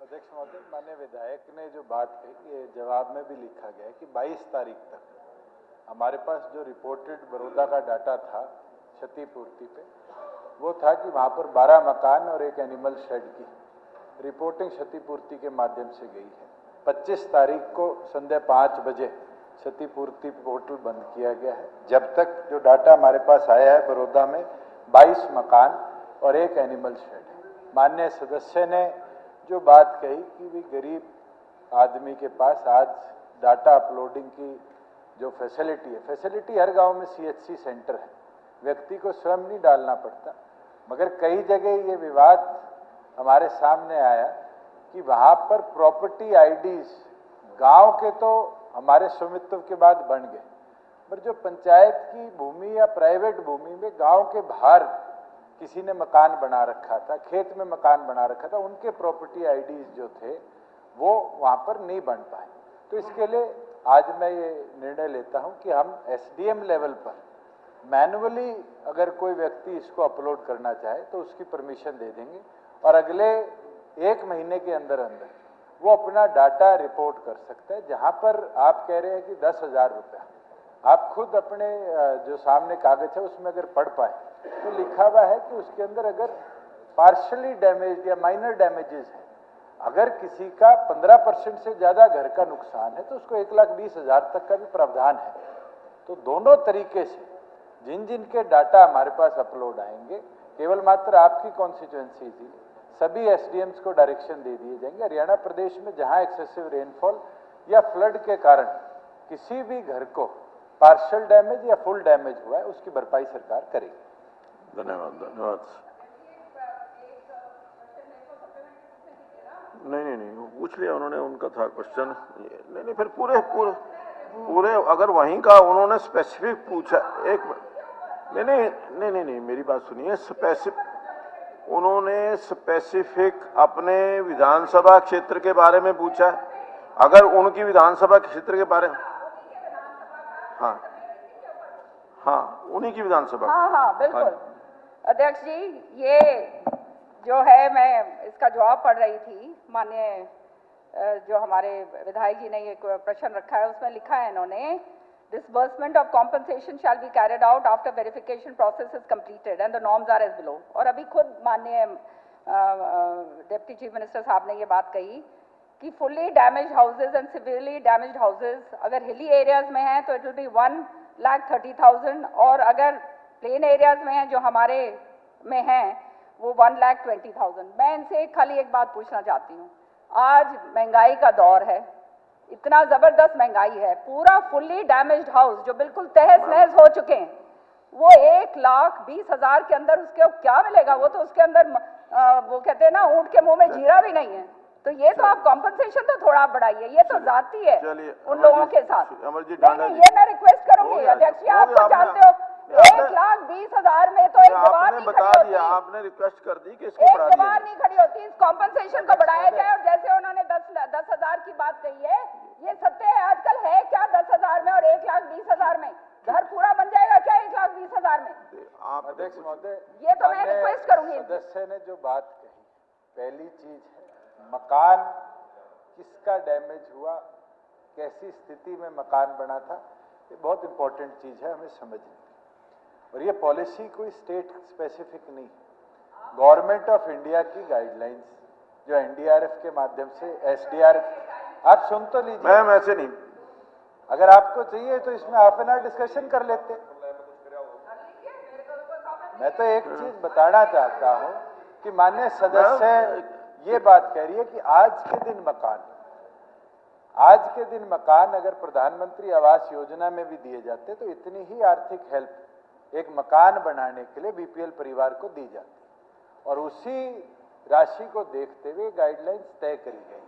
अध्यक्ष महोदय, माननीय विधायक ने जो बात कही, ये जवाब में भी लिखा गया है कि 22 तारीख तक हमारे पास जो रिपोर्टेड बड़ौदा का डाटा था क्षतिपूर्ति पे, वो था कि वहाँ पर 12 मकान और 1 एनिमल शेड की रिपोर्टिंग क्षतिपूर्ति के माध्यम से गई है। 25 तारीख को संध्या 5 बजे क्षतिपूर्ति पोर्टल बंद किया गया है। जब तक जो डाटा हमारे पास आया है, बड़ौदा में 22 मकान और 1 एनिमल शेड है। माननीय सदस्य ने जो बात कही कि भी गरीब आदमी के पास आज डाटा अपलोडिंग की जो फैसिलिटी है, फैसिलिटी हर गांव में CHC सेंटर है, व्यक्ति को स्वयं नहीं डालना पड़ता। मगर कई जगह ये विवाद हमारे सामने आया कि वहाँ पर प्रॉपर्टी IDs गांव के तो हमारे स्वामित्व के बाद बन गए, पर जो पंचायत की भूमि या प्राइवेट भूमि में गांव के बाहर किसी ने मकान बना रखा था, खेत में मकान बना रखा था, उनके प्रॉपर्टी IDs जो थे वो वहाँ पर नहीं बन पाए। तो इसके लिए आज मैं ये निर्णय लेता हूँ कि हम SDM लेवल पर मैनुअली अगर कोई व्यक्ति इसको अपलोड करना चाहे तो उसकी परमिशन दे देंगे और अगले 1 महीने के अंदर अंदर वो अपना डाटा रिपोर्ट कर सकता है। जहाँ पर आप कह रहे हैं कि 10,000 रुपया, आप खुद अपने जो सामने कागज है उसमें अगर पढ़ पाए तो लिखा हुआ है कि उसके अंदर अगर पार्शली डैमेज या माइनर डैमेजेस है, अगर किसी का 15% से ज़्यादा घर का नुकसान है तो उसको 1,20,000 तक का भी प्रावधान है। तो दोनों तरीके से जिन जिन के डाटा हमारे पास अपलोड आएंगे, केवल मात्र आपकी कॉन्स्टिट्यूएंसी थी, सभी SDMs को डायरेक्शन दे दिए जाएंगे। हरियाणा प्रदेश में जहां एक्सेसिव रेनफॉल या फ्लड के कारण किसी भी घर को पार्शियल डैमेज या फुल डैमेज हुआ है, उसकी भरपाई सरकार करेगी। धन्यवाद। धन्यवाद। नहीं, वो पूछ लिया उन्होंने, उनका था क्वेश्चन। नहीं, फिर पूरे अगर वहीं का उन्होंने स्पेसिफिक पूछा, नहीं, मेरी बात सुनिए। उन्होंने स्पेसिफिक अपने विधानसभा क्षेत्र के बारे में पूछा। अगर उनकी विधानसभा क्षेत्र के बारे में, हाँ, उन्हीं की विधानसभा। हाँ, बिल्कुल। अध्यक्ष जी, ये जो है मैं इसका जवाब पढ़ रही थी। माननीय जो हमारे विधायक जी ने ये प्रश्न रखा है, उसमें लिखा है इन्होंने, disbursement of compensation shall be carried out after verification process is completed and the norms are as below। और अभी खुद माननीय डिप्टी चीफ मिनिस्टर साहब ने ये बात कही कि fully damage houses and severely damaged houses अगर हिली एरियाज में हैं तो इट विल बी 1,30,000 और अगर प्लेन एरियाज में हैं जो हमारे में हैं वो 1,20,000। मैं इनसे खाली एक बात पूछना चाहती हूँ, आज महंगाई का दौर है, इतना ज़बरदस्त महंगाई है, पूरा फुल्ली डैमेज्ड हाउस जो बिल्कुल तहस नहस हो चुके हैं वो 1,20,000 के अंदर उसके क्या मिलेगा? वो तो उसके अंदर वो कहते हैं ना ऊंट के मुंह में जीरा भी नहीं है। तो ये तो आप कॉम्पनसेशन तो थोड़ा बढ़ाइए, ये तो जाती है उन लोगों के साथ। नहीं, ये मैं रिक्वेस्ट करूंगी अध्यक्ष जी, आप तो जानते हो 1,20,000 में तो एक दीवार नहीं खड़ी होती। आपने रिक्वेस्ट कर दी कि इसको एक बढ़ा दिया दीवार नहीं खड़ी होती, इस कॉम्पनसेशन को बढ़ाया जाए। और जैसे उन्होंने 10,000 की बात कही है, ये सत्य है आजकल है क्या 10,000 में और 1,20,000 में घर पूरा बन जाएगा क्या 1,20,000 में? आप अध्यक्ष महोदय, ये तो मैं रिक्वेस्ट करूंगी। सदस्य ने जो बात कही, पहली चीज है मकान किसका डैमेज हुआ, कैसी स्थिति में मकान बना था, ये बहुत इंपॉर्टेंट चीज है हमें समझनी। और ये पॉलिसी कोई स्टेट स्पेसिफिक नहीं, गवर्नमेंट ऑफ इंडिया की गाइडलाइंस जो एनडीआरएफ के माध्यम से एसडीआरएफ, आप सुन तो लीजिए। मैम ऐसे नहीं, अगर आपको चाहिए तो इसमें हाफ एन आवर डिस्कशन कर लेते। मैं तो एक चीज बताना चाहता हूं कि माननीय सदस्य ये बात कह रही है कि आज के दिन मकान अगर प्रधानमंत्री आवास योजना में भी दिए जाते तो इतनी ही आर्थिक हेल्प एक मकान बनाने के लिए बीपीएल परिवार को दी जाती और उसी राशि को देखते हुए गाइडलाइंस तय करी गई है।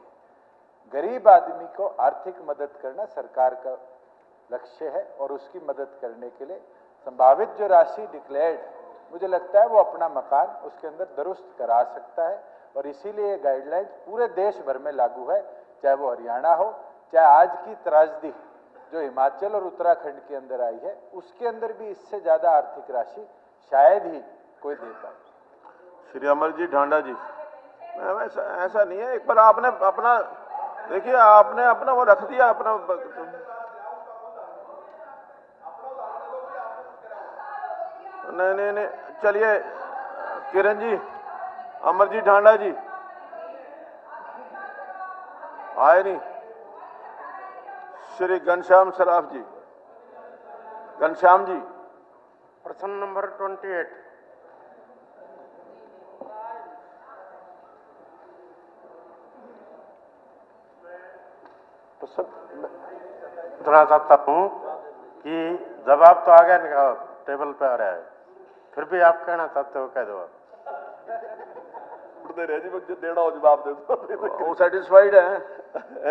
गरीब आदमी को आर्थिक मदद करना सरकार का लक्ष्य है और उसकी मदद करने के लिए संभावित जो राशि डिक्लेयर्ड है, मुझे लगता है वो अपना मकान उसके अंदर दुरुस्त करा सकता है और इसीलिए ये गाइडलाइंस पूरे देश भर में लागू है, चाहे वो हरियाणा हो, चाहे आज की त्रासदी जो हिमाचल और उत्तराखंड के अंदर आई है उसके अंदर भी इससे ज्यादा आर्थिक राशि शायद ही कोई दे पाए। श्री अमरजीत ढांडा जी, ऐसा नहीं है, एक बार आपने अपना देखिए, आपने अपना वो रख दिया अपना। नहीं, चलिए किरण जी, अमरजीत ढांडा जी आए नहीं। श्री घनश्याम सराफ जी, घनश्याम जी, प्रश्न नंबर 28। पूछना चाहता हूँ कि जवाब तो आ गया नहीं, टेबल पे आ रहा है, फिर भी आप कहना चाहते हो कह दो आप। जी मुझे देना हो जवाब दे दो। वो सेटिस्फाइड है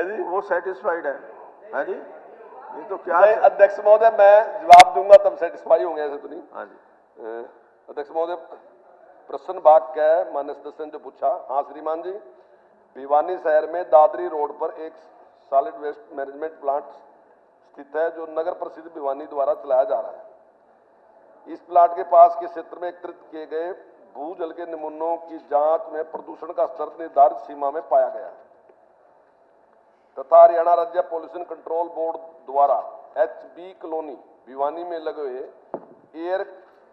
जी, वो सेटिस्फाइड है जी। ये तो क्या है अध्यक्ष महोदय, मैं जवाब दूंगा तब सेटिस्फाई होंगे, ऐसे तो नहीं। हाँ जी अध्यक्ष महोदय, प्रश्न भाग क्या है माननीय सदस्य ने जो पूछा। हाँ श्रीमान जी, भिवानी शहर में दादरी रोड पर एक सॉलिड वेस्ट मैनेजमेंट प्लांट स्थित है जो नगर प्रसिद्ध भिवानी द्वारा चलाया जा रहा है। इस प्लांट के पास के क्षेत्र में एकत्रित किए गए भूजल के नमूनों की जांच में प्रदूषण का स्तर निर्धारित सीमा में पाया गया तथा हरियाणा राज्य पॉल्यूशन कंट्रोल बोर्ड द्वारा HB कॉलोनी भिवानी में लगे हुए एयर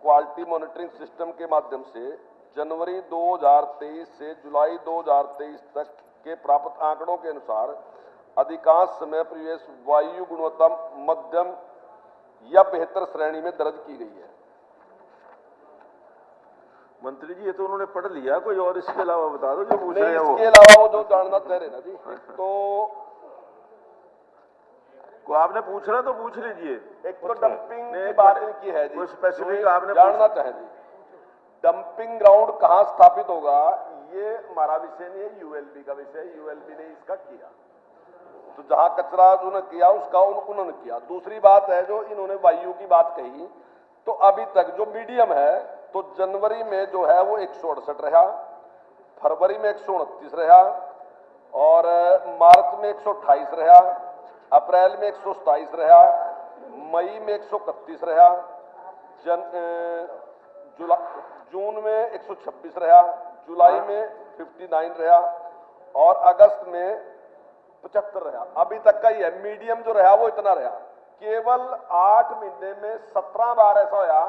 क्वालिटी मॉनिटरिंग सिस्टम के माध्यम से जनवरी 2023 से जुलाई 2023 तक के प्राप्त आंकड़ों के अनुसार अधिकांश समय परिवेश वायु गुणवत्ता मध्यम या बेहतर श्रेणी में दर्ज की गई है। मंत्री जी, ये तो उन्होंने पढ़ लिया, कोई और इसके अलावा बता दो जो पूछ रहे हैं। इसके अलावा वो जो जानना चाह रहे ना जी, तो को आपने पूछना तो पूछ लीजिए। एक तो डंपिंग की बात की है जी, स्पेसिफिक आपने जानना चाहे जी, डंपिंग ग्राउंड कहाँ स्थापित होगा ये हमारा विषय नहीं है, यूएलबी का विषय है। यूएलबी ने इसका किया, तो जहां कचरा उन्होंने किया उसका उन्होंने किया। दूसरी बात है जो इन्होंने वायु की बात कही, तो अभी तक जो मीडियम है तो जनवरी में जो है वो 168 रहा, फरवरी में 129 रहा और मार्च में 128 रहा, अप्रैल में 127 रहा, मई में 131 रहा, जून में 126 रहा, जुलाई में 59 रहा और अगस्त में 75 रहा। अभी तक का ही है, मीडियम जो रहा वो इतना रहा। केवल 8 महीने में 17 बार ऐसा होया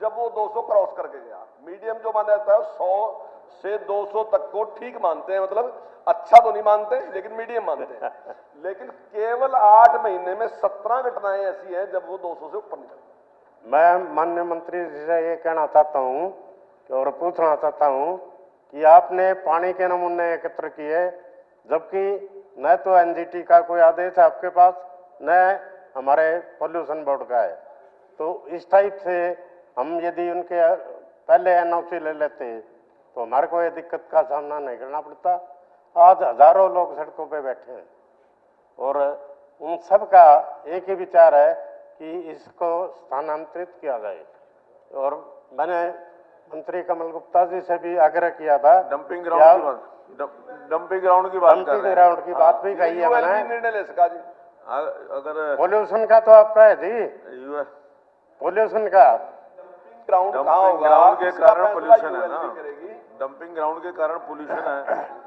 जब वो 200 क्रॉस करके गया। मीडियम जो माना जाता है 100 से 200 तक को ठीक मानते हैं, मतलब अच्छा तो नहीं मानते लेकिन मीडियम मानते हैं। लेकिन केवल 8 महीने में 17 घटनाएं ऐसी हैं जब वो 200 से ऊपर निकल। मैं माननीय मंत्री जी से ये कहना चाहता हूँ और पूछना चाहता हूँ कि आपने पानी के नमूने एकत्र किए, जबकि न तो एनजीटी का कोई आदेश है आपके पास, न हमारे पोल्यूशन बोर्ड का है। तो इस टाइप से हम यदि उनके पहले एनओसी ले लेते तो हमारे को ये दिक्कत का सामना नहीं करना पड़ता। आज हजारों लोग सड़कों पे बैठे हैं और उन सब का एक ही विचार है कि इसको स्थानांतरित किया जाए। और मैंने मंत्री कमल गुप्ता जी से भी आग्रह किया था डंपिंग ग्राउंड की बात, डंपिंग ग्राउंड की बात कर रहे हैं। डंपिंग ग्राउंड की बात भी कही है मैंने। निर्णय ले सका जी। अगर पोल्यूशन का तो आपका है जी, पोल्यूशन का ग्राउंड ग्राउंड के कारण पोल्यूशन है ना, डंपिंग ग्राउंड के कारण पोल्यूशन है।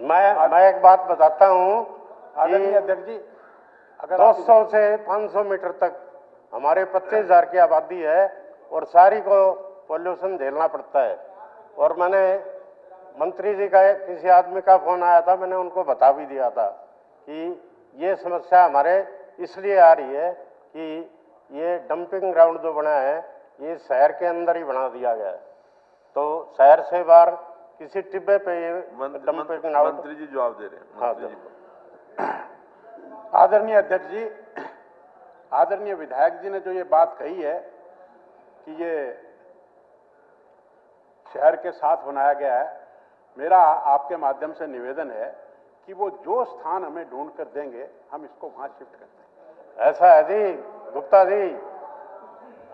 मैं एक बात बताता हूँ आदरणीय अध्यक्ष जी, अगर 200 से 500 मीटर तक हमारे 25,000 की आबादी है और सारी को पोल्यूशन झेलना पड़ता है। और मैंने मंत्री जी का किसी आदमी का फोन आया था, मैंने उनको बता भी दिया था कि ये समस्या हमारे इसलिए आ रही है कि ये डंपिंग ग्राउंड जो बना है ये शहर के अंदर ही बना दिया गया है, तो शहर से बाहर किसी टिब्बे पे ये डंपिंग ग्राउंड। मंत्री जी जवाब दे रहे हैं। मंत्री जी आदरणीय अध्यक्ष जी, आदरणीय विधायक जी ने जो ये बात कही है कि ये शहर के साथ बनाया गया है, मेरा आपके माध्यम से निवेदन है कि वो जो स्थान हमें ढूंढ कर देंगे हम इसको वहां शिफ्ट करते हैं। ऐसा है जी गुप्ता जी,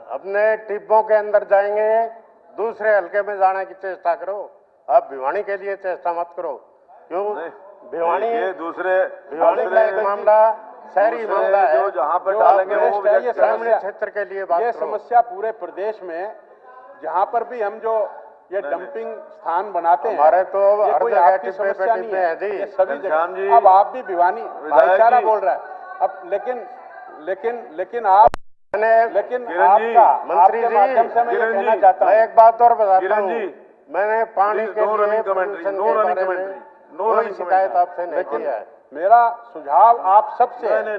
अपने टिब्बों के अंदर जाएंगे, दूसरे हल्के में जाने की चेष्टा करो, आप भिवानी के लिए चेष्टा मत करो। क्यों? भिवानी का एक मामला शहरी मामला है, जो जहाँ पर डालेंगे वो ग्रामीण क्षेत्र के लिए बात ये करो। समस्या पूरे प्रदेश में जहां पर भी हम जो ये डंपिंग स्थान बनाते हैं, हमारे तो ये हर कोई जगह आपकी टिब्बे पे समस्या नहीं टिब्बे हैं जी। ये सभी घनश्याम जी, जगह। अब आप भी भिवानी भाईचारा बोल रहा है अब, लेकिन आप मंत्री जी, माध्यम से मैं ये कहना चाहता हूं, मैं एक बात और बताता हूं, मैंने पानी के लिए पोल्यूशन के बारे में कोई शिकायत आपसे नहीं की है। मेरा सुझाव आप सबसे है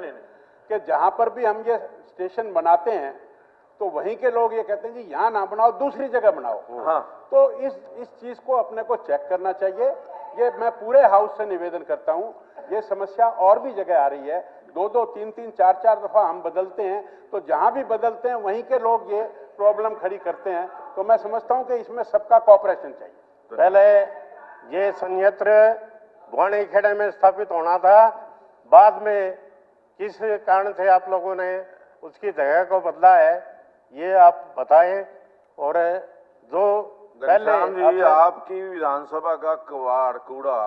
कि जहां पर भी हम ये स्टेशन बनाते हैं तो वहीं के लोग ये कहते हैं जी यहाँ ना बनाओ, दूसरी जगह बनाओ। हाँ। तो इस चीज को अपने को चेक करना चाहिए। ये मैं पूरे हाउस से निवेदन करता हूं, ये समस्या और भी जगह आ रही है, 2-2, 3-3, 4-4 दफा हम बदलते हैं, तो जहां भी बदलते हैं वहीं के लोग ये प्रॉब्लम खड़ी करते हैं। तो मैं समझता हूं कि इसमें सबका कॉपरेशन चाहिए। पहले ये संयंत्र भुवानी खेड़े में स्थापित होना था, बाद में किस कारण से आप लोगों ने उसकी जगह को बदला है ये आप बताएं। और जो पहले आपकी विधानसभा का कबाड़ कूड़ा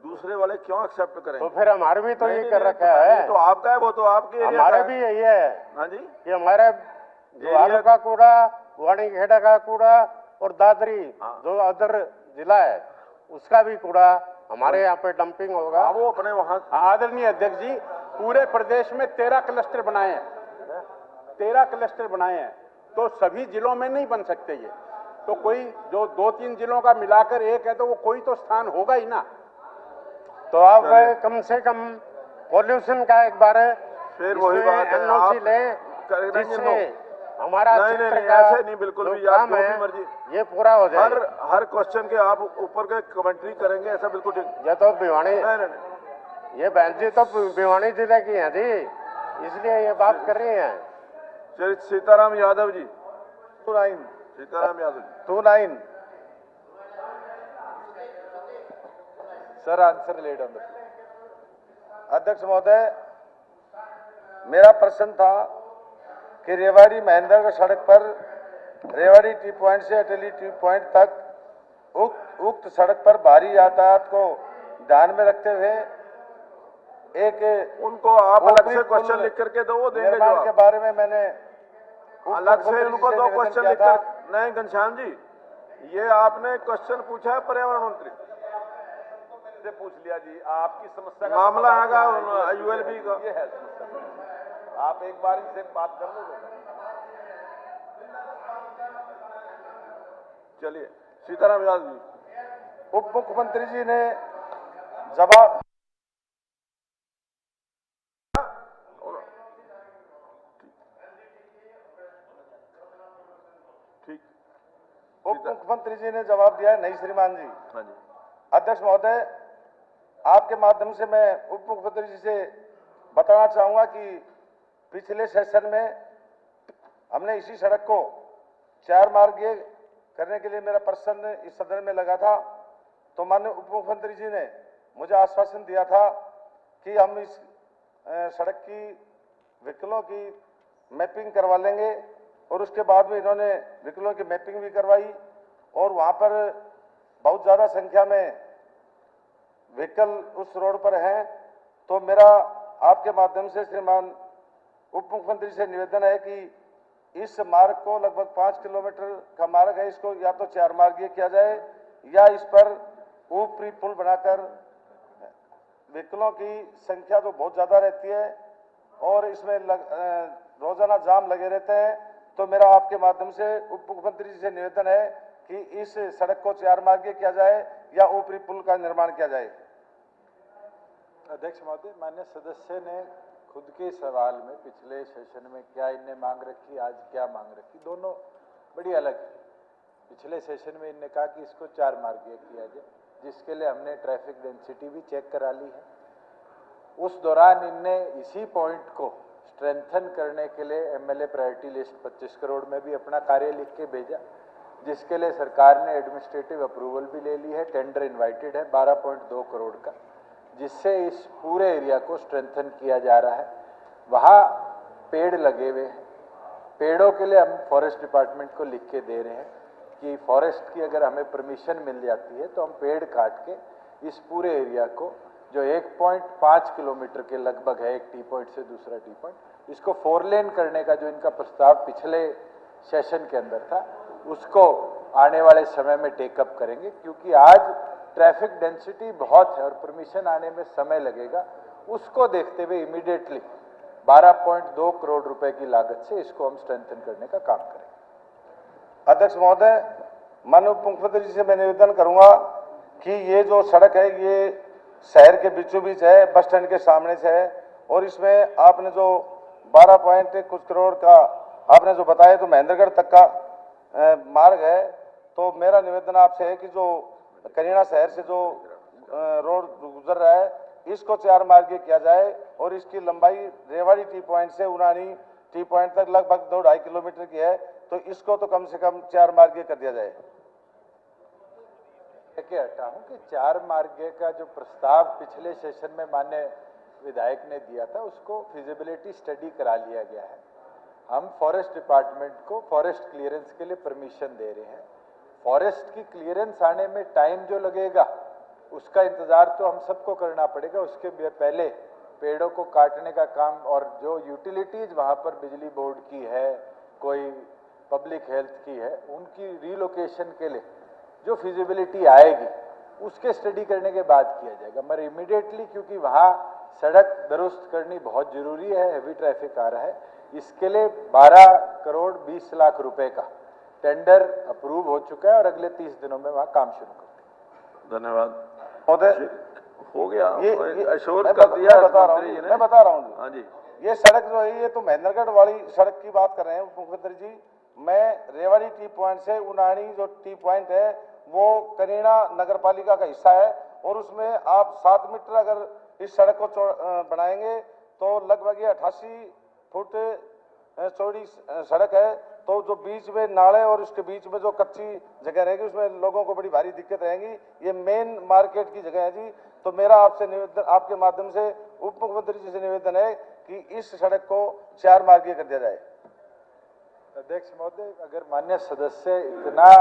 दूसरे वाले क्यों एक्सेप्ट करें? तो फिर हमारे भी तो ये कर रखा है। तो आपका है वो तो आपके हमारे भी यही है। हाँ जी, कि हमारे द्वारों का कूड़ा, भुवानी खेड़ा का कूड़ा और दादरी जो अदर जिला है उसका भी कूड़ा हमारे यहाँ पे डंपिंग होगा। वो अपने वहाँ। आदरणीय अध्यक्ष जी, पूरे प्रदेश में 13 क्लस्टर बनाए हैं, 13 क्लस्टर बनाए हैं, तो सभी जिलों में नहीं बन सकते ये। तो कोई जो 2-3 जिलों का मिलाकर एक है तो वो कोई तो स्थान होगा ही ना। तो आप कम से कम पॉल्यूशन का एक बार फिर वही बात है, एनओसी लें, जिससे हमारा क्षेत्र का ऐसे नहीं बिल्कुल भी, काम है मर्जी ये पूरा हो जाए। हर क्वेश्चन के आप ऊपर के कमेंट्री करेंगे, ऐसा बिल्कुल ठीक। ये तो भिवानी, नहीं, ये बहन जी तो भिवानी जिले की हैं जी, इसलिए ये बात कर रही हैं। Sitaram Yadav ji, Sitaram Yadav ji 29 sir, answer let on the floor. अध्यक्ष महोदय, मेरा प्रश्न था कि रेवाड़ी महेंद्रगढ़ सड़क पर रेवाड़ी टी पॉइंट से अटेली टी पॉइंट तक उक्त सड़क पर भारी यातायात को ध्यान में रखते हुए एक उनको आप अलग से क्वेश्चन लिख करके दो, वो देंगे निर्माण के बारे में मैंने अलग से उनको 2 क्वेश्चन लिख कर। नहीं घनश्याम जी, ये आपने क्वेश्चन पूछा है पर्यावरण मंत्री से पूछ लिया जी, आपकी समस्या का मामला आएगा यूएलबी का। ये है समस्या, आप एक बार इनसे बात कर लो। चलिए सीताराम यादव जी। उप मुख्यमंत्री जी ने जवाब ठीक। उप मुख्यमंत्री जी ने जवाब दिया है। नहीं श्रीमान जी। हाँ जी। अध्यक्ष महोदय, आपके माध्यम से मैं उप मुख्यमंत्री जी से बताना चाहूंगा कि पिछले सेशन में हमने इसी सड़क को 4 मार्गीय करने के लिए मेरा प्रश्न इस सदन में लगा था, तो माननीय उप मुख्यमंत्री जी ने मुझे आश्वासन दिया था कि हम इस सड़क की व्हीकलों की मैपिंग करवा लेंगे, और उसके बाद में इन्होंने व्हीकलों की मैपिंग भी करवाई और वहां पर बहुत ज़्यादा संख्या में व्हीकल उस रोड पर हैं। तो मेरा आपके माध्यम से श्रीमान उप मुख्यमंत्री से निवेदन है कि इस मार्ग को लगभग 5 किलोमीटर का मार्ग है, इसको या तो 4 मार्गीय किया जाए या इस पर ऊपरी पुल बनाकर व्हीकलों की संख्या तो बहुत ज़्यादा रहती है और इसमें रोजाना जाम लगे रहते हैं। तो मेरा आपके माध्यम से उप मुख्यमंत्री जी से निवेदन है कि इस सड़क को 4 मार्गीय किया जाए या ऊपरी पुल का निर्माण किया जाए। अध्यक्ष महोदय, माननीय सदस्य ने खुद के सवाल में पिछले सेशन में क्या इनने मांग रखी, आज क्या मांग रखी, दोनों बड़ी अलग है। पिछले सेशन में इनने कहा कि इसको 4 मार्गीय किया जाए, जिसके लिए हमने ट्रैफिक डेंसिटी भी चेक करा ली है। उस दौरान इनने इसी पॉइंट को स्ट्रेंथन करने के लिए एमएलए प्रायोरिटी लिस्ट 25 करोड़ में भी अपना कार्य लिख के भेजा, जिसके लिए सरकार ने एडमिनिस्ट्रेटिव अप्रूवल भी ले ली है। टेंडर इन्वाइटेड है 12.2 करोड़ का, जिससे इस पूरे एरिया को स्ट्रेंथन किया जा रहा है। वहाँ पेड़ लगे हुए हैं, पेड़ों के लिए हम फॉरेस्ट डिपार्टमेंट को लिख के दे रहे हैं कि फॉरेस्ट की अगर हमें परमिशन मिल जाती है तो हम पेड़ काट के इस पूरे एरिया को, जो 1.5 किलोमीटर के लगभग है एक टी पॉइंट से दूसरा टी पॉइंट, इसको 4 लेन करने का जो इनका प्रस्ताव पिछले सेशन के अंदर था, उसको आने वाले समय में टेकअप करेंगे। क्योंकि आज ट्रैफिक डेंसिटी बहुत है और परमिशन आने में समय लगेगा, उसको देखते हुए इमीडिएटली 12.2 करोड़ रुपए की लागत से इसको हम स्ट्रेंथन करने का काम करेंगे। अध्यक्ष महोदय, माननीय उप मुख्यमंत्री जी से मैं निवेदन करूंगा कि ये जो सड़क है ये शहर के बीचों बीच है, बस स्टैंड के सामने से है, और इसमें आपने जो 12 पॉइंट कुछ करोड़ का आपने जो बताया तो महेंद्रगढ़ तक का मार्ग है। तो मेरा निवेदन आपसे है कि जो करीना शहर से जो रोड गुजर रहा है इसको 4 मार्गीय किया जाए और इसकी लंबाई रेवाड़ी टी पॉइंट से उनानी टी पॉइंट तक लगभग 2-2.5 किलोमीटर की है, तो इसको तो कम से कम 4 मार्गीय कर दिया जाए। हटा हूं कि 4 मार्गीय का जो प्रस्ताव पिछले सेशन में माननीय विधायक ने दिया था, उसको फिजिबिलिटी स्टडी करा लिया गया है। हम फॉरेस्ट डिपार्टमेंट को फॉरेस्ट क्लियरेंस के लिए परमिशन दे रहे हैं। फॉरेस्ट की क्लियरेंस आने में टाइम जो लगेगा उसका इंतजार तो हम सबको करना पड़ेगा। उसके पहले पेड़ों को काटने का काम और जो यूटिलिटीज वहां पर बिजली बोर्ड की है, कोई पब्लिक हेल्थ की है, उनकी रीलोकेशन के लिए जो फिजिबिलिटी आएगी उसके स्टडी करने के बाद किया जाएगा। मगर इमीडिएटली, क्योंकि वहाँ सड़क दुरुस्त करनी बहुत जरूरी है, हैवी ट्रैफिक आ रहा है, इसके लिए 12 करोड़ 20 लाख रुपए का टेंडर अप्रूव हो चुका है और अगले 30 दिनों में वहाँ काम शुरू कर देंगे। धन्यवाद महोदय, हो गया ये अश्योर कर दिया मैं बता रहा हूँ। हाँ जी, ये सड़क जो है ये तो महेंद्रगढ़ वाली सड़क की बात कर रहे हैं उप मुख्यमंत्री जी। मैं रेवाड़ी टी पॉइंट से उनानी जो टी पॉइंट है वो करीना नगर पालिका का हिस्सा है, और उसमें आप 7 मीटर अगर इस सड़क को बनाएंगे तो लगभग ये 88 फुट चौड़ी सड़क है। तो जो बीच में नाले और उसके बीच में जो कच्ची जगह रहेगी उसमें लोगों को बड़ी भारी दिक्कत रहेगी। ये मेन मार्केट की जगह है जी। तो मेरा आपसे निवेदन, आपके माध्यम से उप मुख्यमंत्री जी से निवेदन है कि इस सड़क को 4 मार्गीय कर दिया जाए। अध्यक्ष महोदय, अगर माननीय सदस्य इतना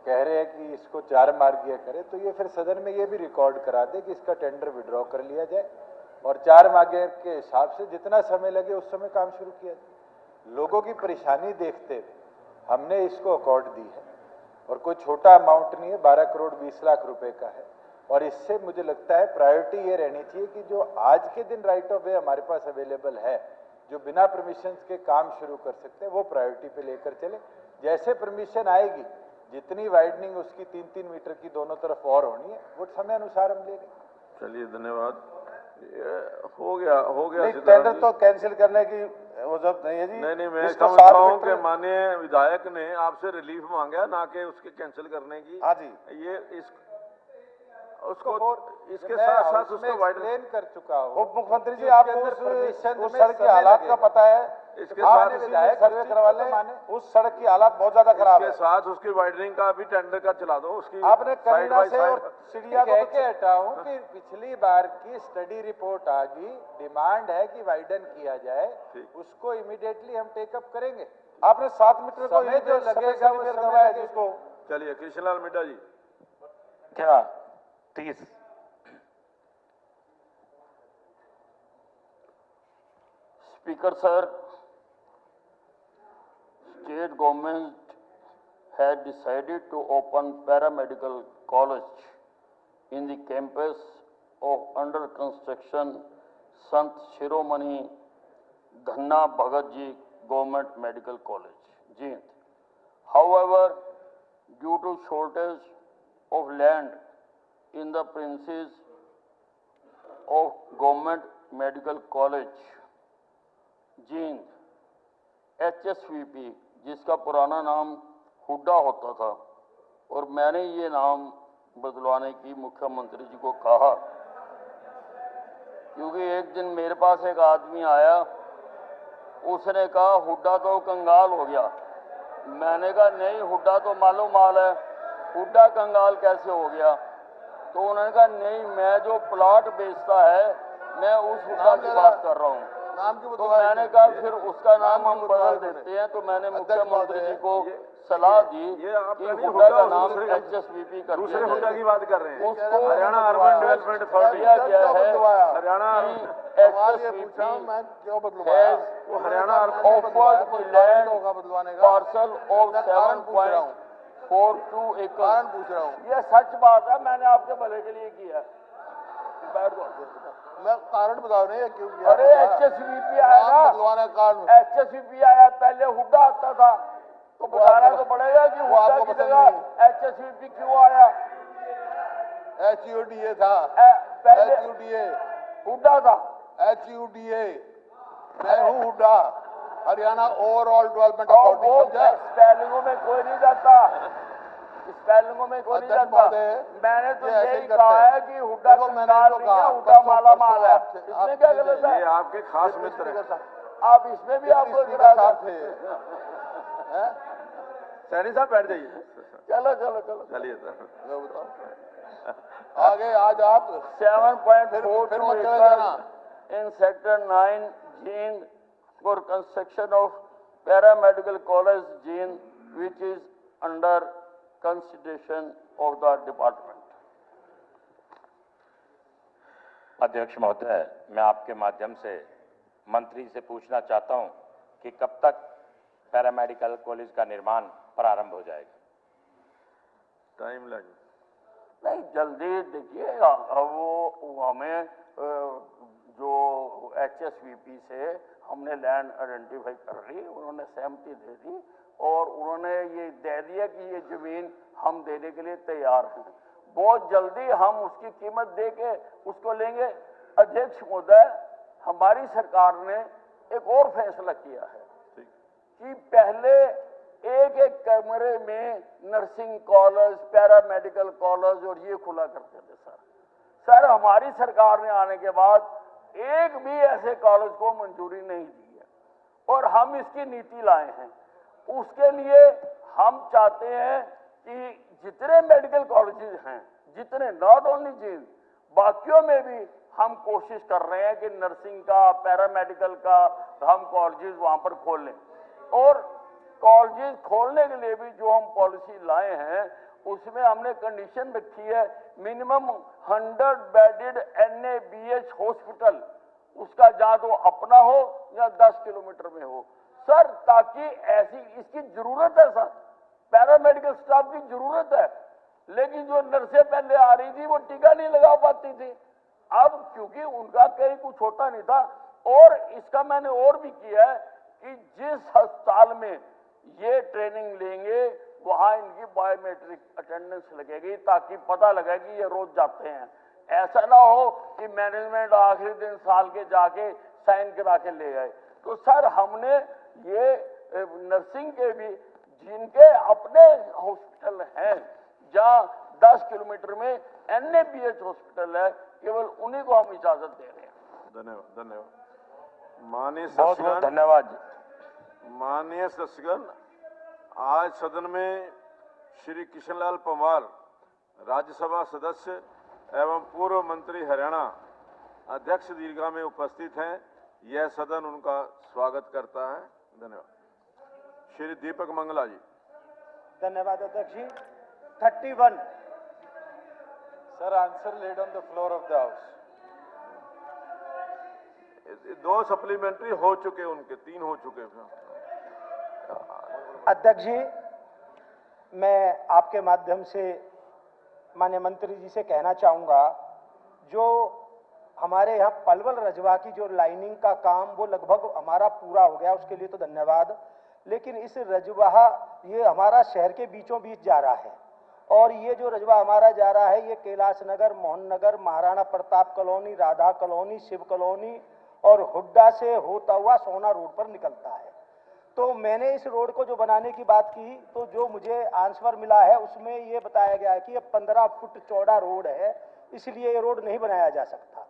कह रहे हैं कि इसको 4 मार्गीय करें, तो ये फिर सदन में ये भी रिकॉर्ड करा दे कि इसका टेंडर विड्रॉ कर लिया जाए और 4 मार्गीय के हिसाब से जितना समय लगे उस समय काम शुरू किया जाए। लोगों की परेशानी देखते हुए हमने इसको अकॉर्ड दी है, और कोई छोटा अमाउंट नहीं है, 12 करोड़ 20 लाख रुपए का है। और इससे मुझे लगता है प्रायोरिटी ये रहनी चाहिए कि जो आज के दिन राइट ऑफ वे हमारे पास अवेलेबल है, जो बिना परमिशन के काम शुरू कर सकते हैं, वो प्रायोरिटी पे लेकर चले। जैसे परमिशन आएगी, जितनी वाइडनिंग उसकी 3-3 मीटर की दोनों तरफ और होनी है, वो समय अनुसार हम ले लेंगे। चलिए धन्यवाद। ये हो गया नहीं, सीताराम टेंडर जी। तो कैंसिल करने की वो जरूरत नहीं है जी। नहीं मैं इसको समझता 7 हूँ कि मीटर माननीय विधायक ने आपसे रिलीफ मांगा, ना कि उसके कैंसिल करने की। हाँ जी, ये उसको इसके मैं साथ साथ हाउस में उसको वाइड एक्सप्लेन कर चुका हूँ। उप मुख्यमंत्री जी कि आपको उसके अंदर permission उस में सड़क के समय हालात का लगेगा। पता है। इसके आपने साथ विधायक उसी सर्वे चीज करवा को तो लें, माने। उस सड़क की हालात बहुत ज्यादा खराब इसके है। साथ उसकी वाइडनिंग का भी टेंडर का चला दो उसकी। आपने साइड करीना बाय से साइड। और चिड़िया कह को के हटा हूं कि पिछली बार की स्टडी रिपोर्ट आ गई, डिमांड है कि वाइडन किया जाए, उसको इमीडिएटली हम टेकअप करेंगे। आपने 7 मीटर को समय जो लगेगा वो रिपेयर समय करवाया लगेगा। जिसको। चलिए कृष्णलाल मिड्डा जी। क्या 30 Speaker sir, state government had decided to open paramedical college in the campus of under construction Sant Shiromani Dhanna Bhagat Ji Government Medical College, Jind. However, due to shortage of land in the premises of Government Medical College, Jind, HSVP, जिसका पुराना नाम हुड्डा होता था, और मैंने ये नाम बदलवाने की मुख्यमंत्री जी को कहा, क्योंकि एक दिन मेरे पास एक आदमी आया, उसने कहा हुड्डा तो कंगाल हो गया। मैंने कहा नहीं, हुड्डा तो मालूम माल है, हुड्डा कंगाल कैसे हो गया? तो उन्होंने कहा नहीं, मैं जो प्लॉट बेचता है, मैं उस हुड्डा की बात कर रहा हूँ। तो मैंने कहा फिर उसका नाम हम बदल देते हैं। तो मैंने मुख्यमंत्री जी को सलाह दी कि हुड्डा का नाम HSVP कर दिया दूसरे हुड्डा की बात कर रहे हैं। उसको हरियाणा अर्बन डेवलपमेंट अथॉरिटी दिया गया है हरियाणा HSVP वो Haryana offered the land parcel of 7.42 एकड़। ये सच बात है, मैंने आपके भले के लिए किया है। बैठ जाओ, मैं कारण बताओ नहीं क्यों किया? अरे HSVP आया ना, कारण HSVP आया, पहले हुड्डा आता था, तो बताना तो पड़ेगा कि हुड्डा की जगह HSVP क्यों आया। HUDA था, पहले HUDA हुड्डा था, HUDA, मैं हूँ हुड्डा, हरियाणा ओवरऑल डेवलपमेंट और वो अथॉरिटी, समझा? स्पेलिंगों में कोई नहीं जाता, स्पेलिंगों में कोई नहीं जाता। मैंने तो यही कहा है कि हुड्डा कंगाल नहीं है, हुड्डा माला माल है। इसमें क्या गलत है? ये आपके खास मित्र हैं। आप इसमें भी आपको गिरा थे। सैनी साहब बैठ जाइए। चलो चलो चलो, चलिए आगे आज आप 7.42 acres in sector 9 Jind for construction of paramedical college Jind, which is under consideration of the department. अध्यक्ष महोदय, मैं आपके माध्यम से मंत्री से पूछना चाहता हूं कि कब तक पैरामेडिकल कॉलेज का निर्माण प्रारंभ हो जाएगा? टाइम लाइन नहीं, जल्दी देखिए, वो हमें जो HSVP से हमने लैंड आइडेंटिफाई कर ली, उन्होंने सहमति दे दी और उन्होंने ये दे दिया कि ये जमीन हम देने के लिए तैयार हैं। बहुत जल्दी हम उसकी कीमत दे के उसको लेंगे। अध्यक्ष महोदय, हमारी सरकार ने एक और फैसला किया है कि पहले एक एक कमरे में नर्सिंग कॉलेज, पैरामेडिकल कॉलेज और ये खुला करते थे। सर हमारी सरकार ने आने के बाद एक भी ऐसे कॉलेज को मंजूरी नहीं दी है और हम इसकी नीति लाए हैं। उसके लिए हम चाहते हैं कि जितने मेडिकल कॉलेजेस हैं, जितने, नॉट ओनली जींद, बाकियों में भी हम कोशिश कर रहे हैं कि नर्सिंग का, पैरामेडिकल का हम कॉलेजेस वहां पर खोल लें। और कॉलेजेस खोलने के लिए भी जो हम पॉलिसी लाए हैं उसमें हमने कंडीशन रखी है, मिनिमम 100 बेडेड NABH हॉस्पिटल, उसका जहां तो अपना हो या 10 किलोमीटर में हो सर, ताकि ऐसी इसकी जरूरत है सर, पैरामेडिकल स्टाफ की जरूरत है। लेकिन जो नर्सें पहले आ रही थी वो टीका नहीं लगा पाती थी, अब क्योंकि उनका कहीं कुछ होता नहीं था। और इसका मैंने और भी किया है कि जिस अस्पताल में ये ट्रेनिंग लेंगे वहाँ इनकी बायोमेट्रिक अटेंडेंस लगेगी ताकि पता लगे कि ये रोज जाते हैं। ऐसा ना हो कि मैनेजमेंट आखिरी दिन साल के जाके साइन करा के ले आए। तो सर हमने ये नर्सिंग के भी जिनके अपने हॉस्पिटल हैं, जहाँ 10 किलोमीटर में NABH हॉस्पिटल है, केवल उन्हीं को हम इजाजत दे रहे हैं। धन्यवाद धन्यवाद। माननीय बहुत बहुत धन्यवाद। माननीय सदस्यगण, आज सदन में श्री किशनलाल पंवार, राज्यसभा सदस्य एवं पूर्व मंत्री हरियाणा, अध्यक्ष दीर्घा में उपस्थित हैं। यह सदन उनका स्वागत करता है। धन्यवाद। श्री दीपक मंगला जी। धन्यवाद अध्यक्ष जी। 31 sir, answer laid on the floor of the house. 2 supplementary हो चुके, उनके 3 हो चुके। अध्यक्ष जी, मैं आपके माध्यम से माननीय मंत्री जी से कहना चाहूँगा, जो हमारे यहाँ पलवल रजवा की जो लाइनिंग का काम वो लगभग हमारा पूरा हो गया, उसके लिए तो धन्यवाद। लेकिन इस रजवा ये हमारा शहर के बीचों बीच जा रहा है, और ये जो रजवा हमारा जा रहा है ये Kailash Nagar, Mohan Nagar, Maharana Pratap colony, Radha colony, Shiv colony और हुड्डा से होता हुआ सोना रोड पर निकलता है। तो मैंने इस रोड को जो बनाने की बात की, तो जो मुझे आंसर मिला है उसमें ये बताया गया है कि ये 15 फुट चौड़ा रोड है, इसलिए ये रोड नहीं बनाया जा सकता।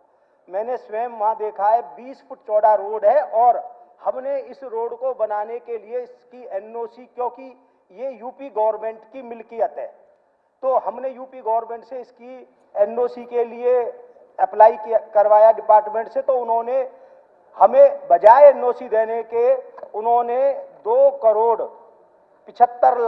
मैंने स्वयं वहाँ देखा है 20 फुट चौड़ा रोड है, और हमने इस रोड को बनाने के लिए इसकी NOC, क्योंकि ये यूपी गवर्नमेंट की मिल्कियत है, तो हमने यूपी गवर्नमेंट से इसकी NOC के लिए अप्लाई करवाया डिपार्टमेंट से। तो उन्होंने हमें बजाय NOC देने के उन्होंने 2 करोड़ 75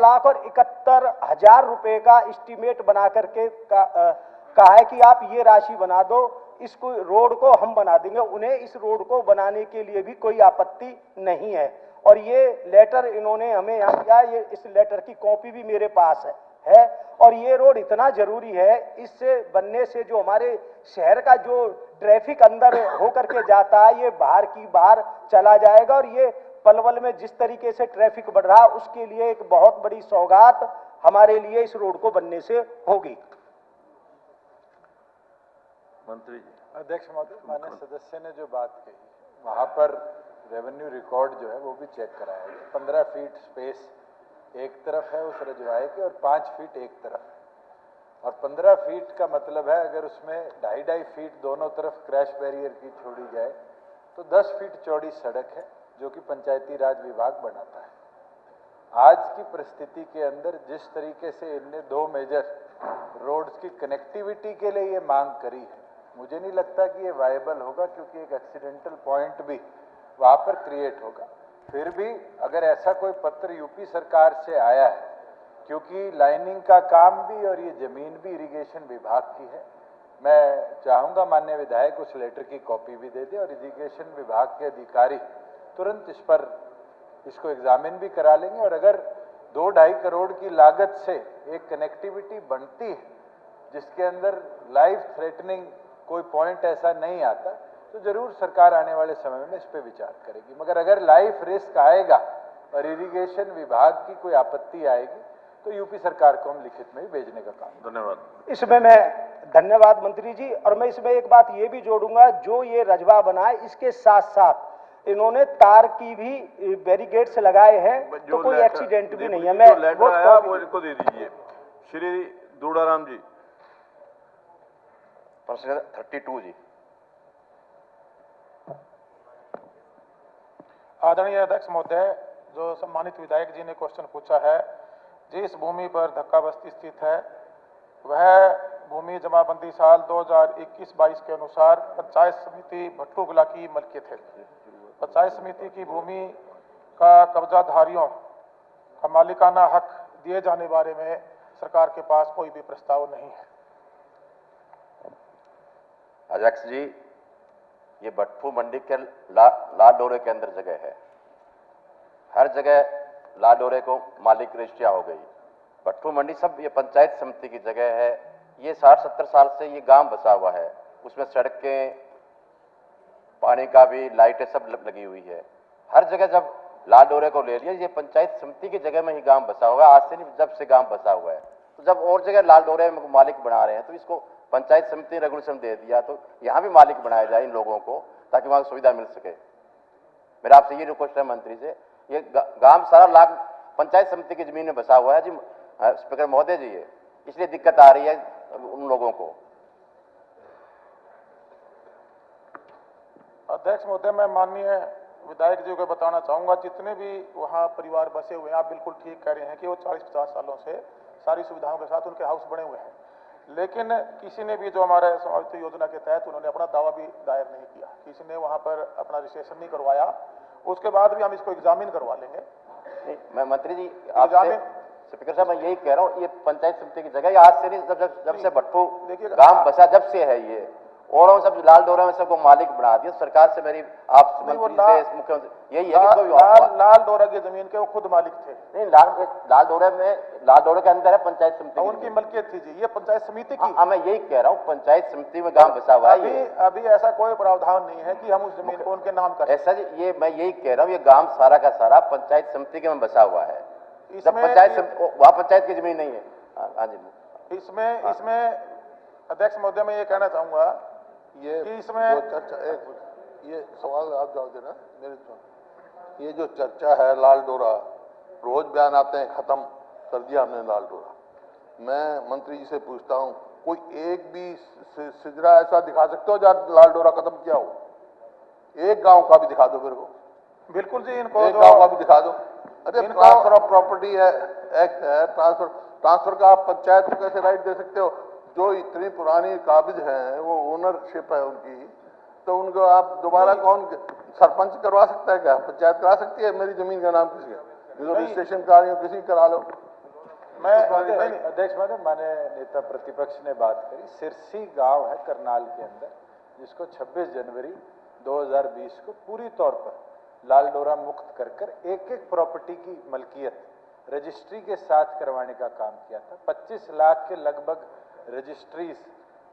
लाख और 71,000 रुपए का एस्टीमेट बना करके कहा है कि आप ये राशि बना दो, इसको रोड को हम बना देंगे। उन्हें इस रोड को बनाने के लिए भी कोई आपत्ति नहीं है, और ये लेटर इन्होंने हमें यहाँ दिया, ये इस लेटर की कॉपी भी मेरे पास है। और ये रोड इतना जरूरी है, इससे बनने से जो हमारे शहर का जो ट्रैफिक अंदर होकर के जाता है ये बाहर की बाहर चला जाएगा, और ये पलवल में जिस तरीके से ट्रैफिक बढ़ रहा है उसके लिए एक बहुत बड़ी सौगात हमारे लिए इस रोड को बनने से होगी। मंत्री जी। अध्यक्ष महोदय, माननीय सदस्य ने जो बात कही, वहाँ पर रेवेन्यू रिकॉर्ड जो है वो भी चेक कराया गया। 15 फीट स्पेस एक तरफ है उस रजवाए के, और 5 फीट एक तरफ है। और 15 फीट का मतलब है अगर उसमें 2.5 फीट दोनों तरफ क्रैश बैरियर की छोड़ी जाए तो 10 फीट चौड़ी सड़क है, जो कि पंचायती राज विभाग बनाता है। आज की परिस्थिति के अंदर जिस तरीके से इनने 2 मेजर रोड्स की कनेक्टिविटी के लिए ये मांग करी है, मुझे नहीं लगता कि ये वायबल होगा, क्योंकि एक एक्सीडेंटल पॉइंट भी वहाँ पर क्रिएट होगा। फिर भी अगर ऐसा कोई पत्र यूपी सरकार से आया है, क्योंकि लाइनिंग का काम भी और ये जमीन भी इरिगेशन विभाग की है, मैं चाहूँगा माननीय विधायक उस लेटर की कॉपी भी दे दे, और इरिगेशन विभाग के अधिकारी तुरंत इस पर इसको एग्जामिन भी करा लेंगे। और अगर 2-2.5 करोड़ की लागत से एक कनेक्टिविटी बनती है जिसके अंदर लाइफ थ्रेटनिंग कोई पॉइंट ऐसा नहीं आता, तो जरूर सरकार आने वाले समय में इस पर विचार करेगी। मगर अगर लाइफ रिस्क आएगा और इरिगेशन विभाग की कोई आपत्ति आएगी तो यूपी सरकार को हम लिखित में ही भेजने का काम। धन्यवाद। इसमें मैं धन्यवाद मंत्री जी, और मैं इसमें एक बात ये भी जोड़ूंगा, जो ये रजवा बना है इसके साथ साथ इन्होंने तार की भी बैरिकेड्स लगाए हैं, तो कोई एक्सीडेंट भी नहीं है। मैं वो इनको दे दीजिए। श्री दूड़ाराम जी। प्रश्न 32 जी। आदरणीय अध्यक्ष महोदय, जो सम्मानित विधायक जी ने क्वेश्चन पूछा है, जिस भूमि पर धक्का बस्ती स्थित है वह भूमि जमाबंदी साल 2021-22 के अनुसार पंचायत समिति भट्टूगला की मलकियत है। पंचायत समिति की भूमि का कब्जाधारियों का मालिकाना हक दिए जाने बारे में सरकार के पास कोई भी प्रस्ताव नहीं है। अध्यक्ष जी, ये भट्टू मंडी के लाल डोरे के अंदर जगह है। हर जगह लाल डोरे को मालिक रजिस्ट्रियां हो गई। भट्टू मंडी सब ये पंचायत समिति की जगह है। ये 60-70 साल से ये गांव बसा हुआ है, उसमें सड़कें, पानी का भी, लाइटें सब लगी हुई है। हर जगह जब लाल डोरे को ले लिया, ये पंचायत समिति की जगह में ही गांव बसा हुआ है, आज से नहीं जब से गांव बसा हुआ है। तो जब और जगह लाल डोरे में मालिक बना रहे हैं तो इसको पंचायत समिति ने रेगुलेशन दे दिया, तो यहाँ भी मालिक बनाया जाए इन लोगों को ताकि वहां सुविधा मिल सके। मेरा आपसे ये रिक्वेस्ट है मंत्री से, ये गांव सारा लाख पंचायत समिति की जमीन में बसा हुआ है जी स्पीकर महोदय जी, ये इसलिए दिक्कत आ रही है उन लोगों को। अध्यक्ष महोदय, मैं माननीय विधायक जी को बताना चाहूंगा, जितने भी वहाँ परिवार बसे हुए हैं, आप बिल्कुल ठीक कह रहे हैं कि वो 40-50 सालों से सारी सुविधाओं के साथ उनके हाउस बने हुए हैं, लेकिन किसी ने भी जो हमारे समावित योजना के तहत उन्होंने अपना दावा भी दायर नहीं किया, किसी ने वहाँ पर अपना रजिस्ट्रेशन नहीं करवाया। उसके बाद भी हम इसको एग्जामिन करवा लेंगे। मैं मंत्री जी आपसे स्पीकर साहब मैं यही कह रहा हूँ, ये पंचायत समिति की जगह आज से नहीं, जब से भट्टू गांव बसा जब से है ये, और सब लाल डोरा में सबको मालिक बना दिया। सरकार से मेरी आप मुख्यमंत्री यही है कि लाल डोरा की जमीन के वो खुद मालिक थे। नहीं, लाल डोरे के अंदर है पंचायत समिति, उनकी मलकियत थी जी, ये पंचायत समिति की। हाँ, मैं यही कह रहा हूँ, पंचायत समिति में गांव बसा हुआ है। अभी ऐसा कोई प्रावधान नहीं है कि हम उस जमीन को उनके नाम करें। ऐसा जी, ये मैं यही कह रहा हूँ, ये गांव सारा का सारा पंचायत समिति के में बसा हुआ है। जब पंचायत वहाँ पंचायत की जमीन नहीं है। हाँ जी, इसमें अध्यक्ष महोदय मैं ये कहना चाहूंगा ये इसमें चर्चा ये सवाल आप जवाब देना मेरे, ये जो चर्चा है लाल डोरा, रोज बयान आते हैं खत्म कर दिया हमने लाल डोरा। मैं मंत्री जी से पूछता हूँ, कोई एक भी सिजरा ऐसा दिखा सकते हो जहाँ लाल डोरा खत्म किया हो? एक गांव का भी दिखा दो मेरे को। बिल्कुल जी, इनको एक गांव का भी दिखा दो। अरे ट्रांसफर ऑफ प्रॉपर्टी है, एक्ट है, ट्रांसफर का आप पंचायत को कैसे राइट दे सकते हो? जो इतनी पुरानी काबिज हैं, वो ओनरशिप है उनकी, तो उनको आप दोबारा कौन सरपंच करवा सकता है क्या? पंचायत करा सकती है मेरी जमीन का नाम किसी का? जो रजिस्ट्रेशन करा रही हो किसी करा लो। मैं अध्यक्ष महोदय, मैंने नेता प्रतिपक्ष ने बात करी, सिरसी गांव है करनाल के अंदर, जिसको 26 जनवरी 2020 को पूरी तौर पर लाल डोरा मुक्त कर एक प्रॉपर्टी की मलकियत रजिस्ट्री के साथ करवाने का काम किया था। 25 लाख के लगभग रजिस्ट्रीज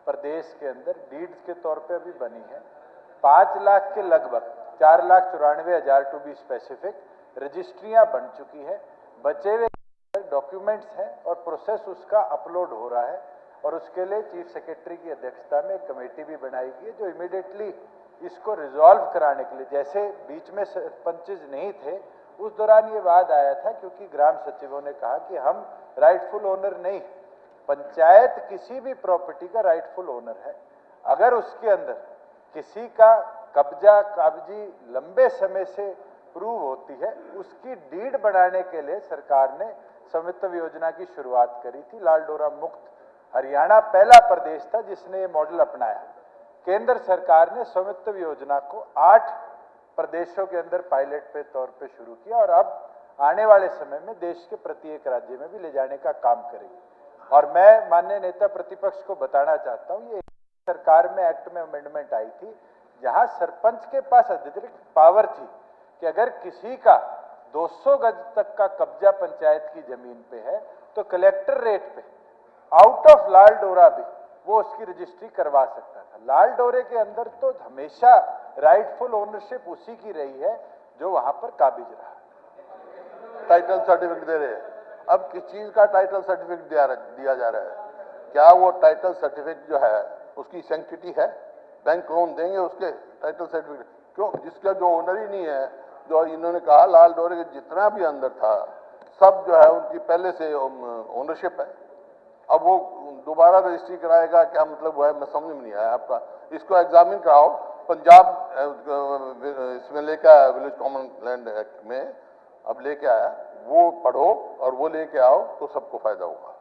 प्रदेश के अंदर डीड्स के तौर पे अभी बनी है। 5 लाख के लगभग 4,94,000 टू बी स्पेसिफिक रजिस्ट्रियां बन चुकी है। बचे हुए डॉक्यूमेंट्स हैं और प्रोसेस उसका अपलोड हो रहा है, और उसके लिए चीफ सेक्रेटरी की अध्यक्षता में एक कमेटी भी बनाई गई है जो इमीडिएटली इसको रिजॉल्व कराने के लिए, जैसे बीच में सरपंचेज नहीं थे उस दौरान ये वाद आया था, क्योंकि ग्राम सचिवों ने कहा कि हम राइटफुल ओनर नहीं, पंचायत किसी भी प्रॉपर्टी का राइटफुल ओनर है। अगर उसके अंदर किसी का कब्जा कागजी लंबे समय से प्रूव होती है, उसकी डीड बनाने के लिए सरकार ने स्वामित्व योजना की शुरुआत करी थी। लाल डोरा मुक्त हरियाणा पहला प्रदेश था जिसने ये मॉडल अपनाया। केंद्र सरकार ने स्वामित्व योजना को 8 प्रदेशों के अंदर पायलट पे तौर पे शुरू किया, और अब आने वाले समय में देश के प्रत्येक राज्य में भी ले जाने का काम करेगी। और मैं माननीय नेता प्रतिपक्ष को बताना चाहता हूँ, ये सरकार में एक्ट में अमेंडमेंट आई थी जहां सरपंच के पास अतिरिक्त पावर थी कि अगर किसी का 200 गज तक का कब्जा पंचायत की जमीन पे है तो कलेक्टर रेट पे आउट ऑफ लाल डोरा भी वो उसकी रजिस्ट्री करवा सकता था। लाल डोरे के अंदर तो हमेशा राइटफुल ओनरशिप उसी की रही है जो वहां पर काबिज रहा। टाइटल सर्टिफिकेट दे रहे हैं, अब किस चीज का टाइटल सर्टिफिकेट दिया जा रहा है? क्या वो टाइटल सर्टिफिकेट जो है उसकी सैंक्टिटी है? बैंक लोन देंगे उसके टाइटल सर्टिफिकेट क्यों? जिसका जो ओनर ही नहीं है, जो इन्होंने कहा लाल डोरे के जितना भी अंदर था सब जो है उनकी पहले से ओनरशिप है, अब वो दोबारा रजिस्ट्री कराएगा क्या मतलब वो है? मैं समझ में नहीं आया आपका। इसको एग्जामिन कराओ, पंजाब इसमें लेके आया विलेज कॉमन लैंड एक्ट में, अब लेके आया, वो पढ़ो और वो लेके आओ तो सबको फायदा होगा।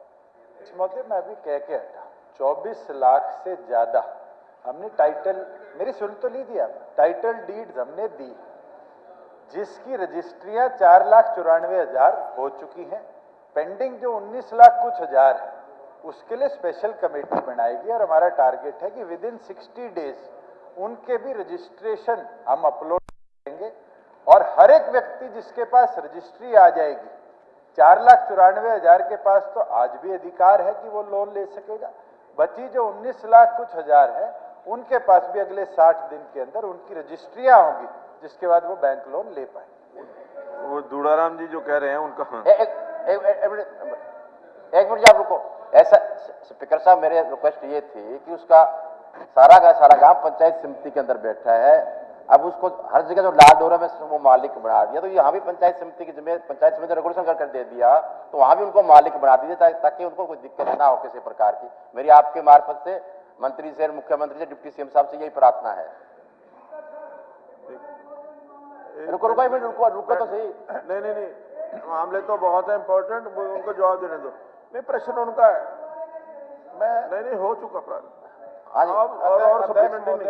इस मौके में अभी कह के हटा 24 लाख से ज्यादा हमने टाइटल, मेरी सुन तो ली दिया, टाइटल डीड्स हमने दी, जिसकी रजिस्ट्रियां 4,94,000 हो चुकी हैं। पेंडिंग जो 19 लाख कुछ हजार है उसके लिए स्पेशल कमेटी बनाएगी, और हमारा टारगेट है कि विद इन 60 डेज उनके भी रजिस्ट्रेशन हम अपलोड करेंगे, और हर एक व्यक्ति जिसके पास रजिस्ट्री आ जाएगी, 4,94,000 के पास तो आज भी अधिकार है कि वो लोन ले सकेगा। बची जो 19 लाख कुछ हजार है उनके पास भी अगले 60 दिन के अंदर उनकी रजिस्ट्रियां होंगी, जिसके बाद वो बैंक लोन ले पाएंगे। वो दूड़ाराम जी जो कह रहे हैं उनका हाँ। एक मिनट आप रुको। ऐसा स्पीकर साहब, मेरे रिक्वेस्ट ये थी कि उसका सारा का सारा गांव पंचायत समिति के अंदर बैठा है। अब उसको हर जगह जो लाल डोरा में वो मालिक बना दिया, तो यहाँ भी पंचायत समिति की जिम्मेदारी, पंचायत समिति रेगुलेशन कर दे दिया, तो वहां भी उनको मालिक बना दीजिए ताकि उनको कोई दिक्कत ना हो किसी प्रकार की। मेरी आपके मार्फत से मंत्री से, मुख्यमंत्री से, डिप्टी सीएम साहब से यही प्रार्थना है। रुको तो सही। नहीं, मामले तो बहुत है इंपॉर्टेंट, उनको जवाब देने दो। नहीं, प्रश्न उनका है। मैं नहीं हो चुका और सप्लीमेंट्री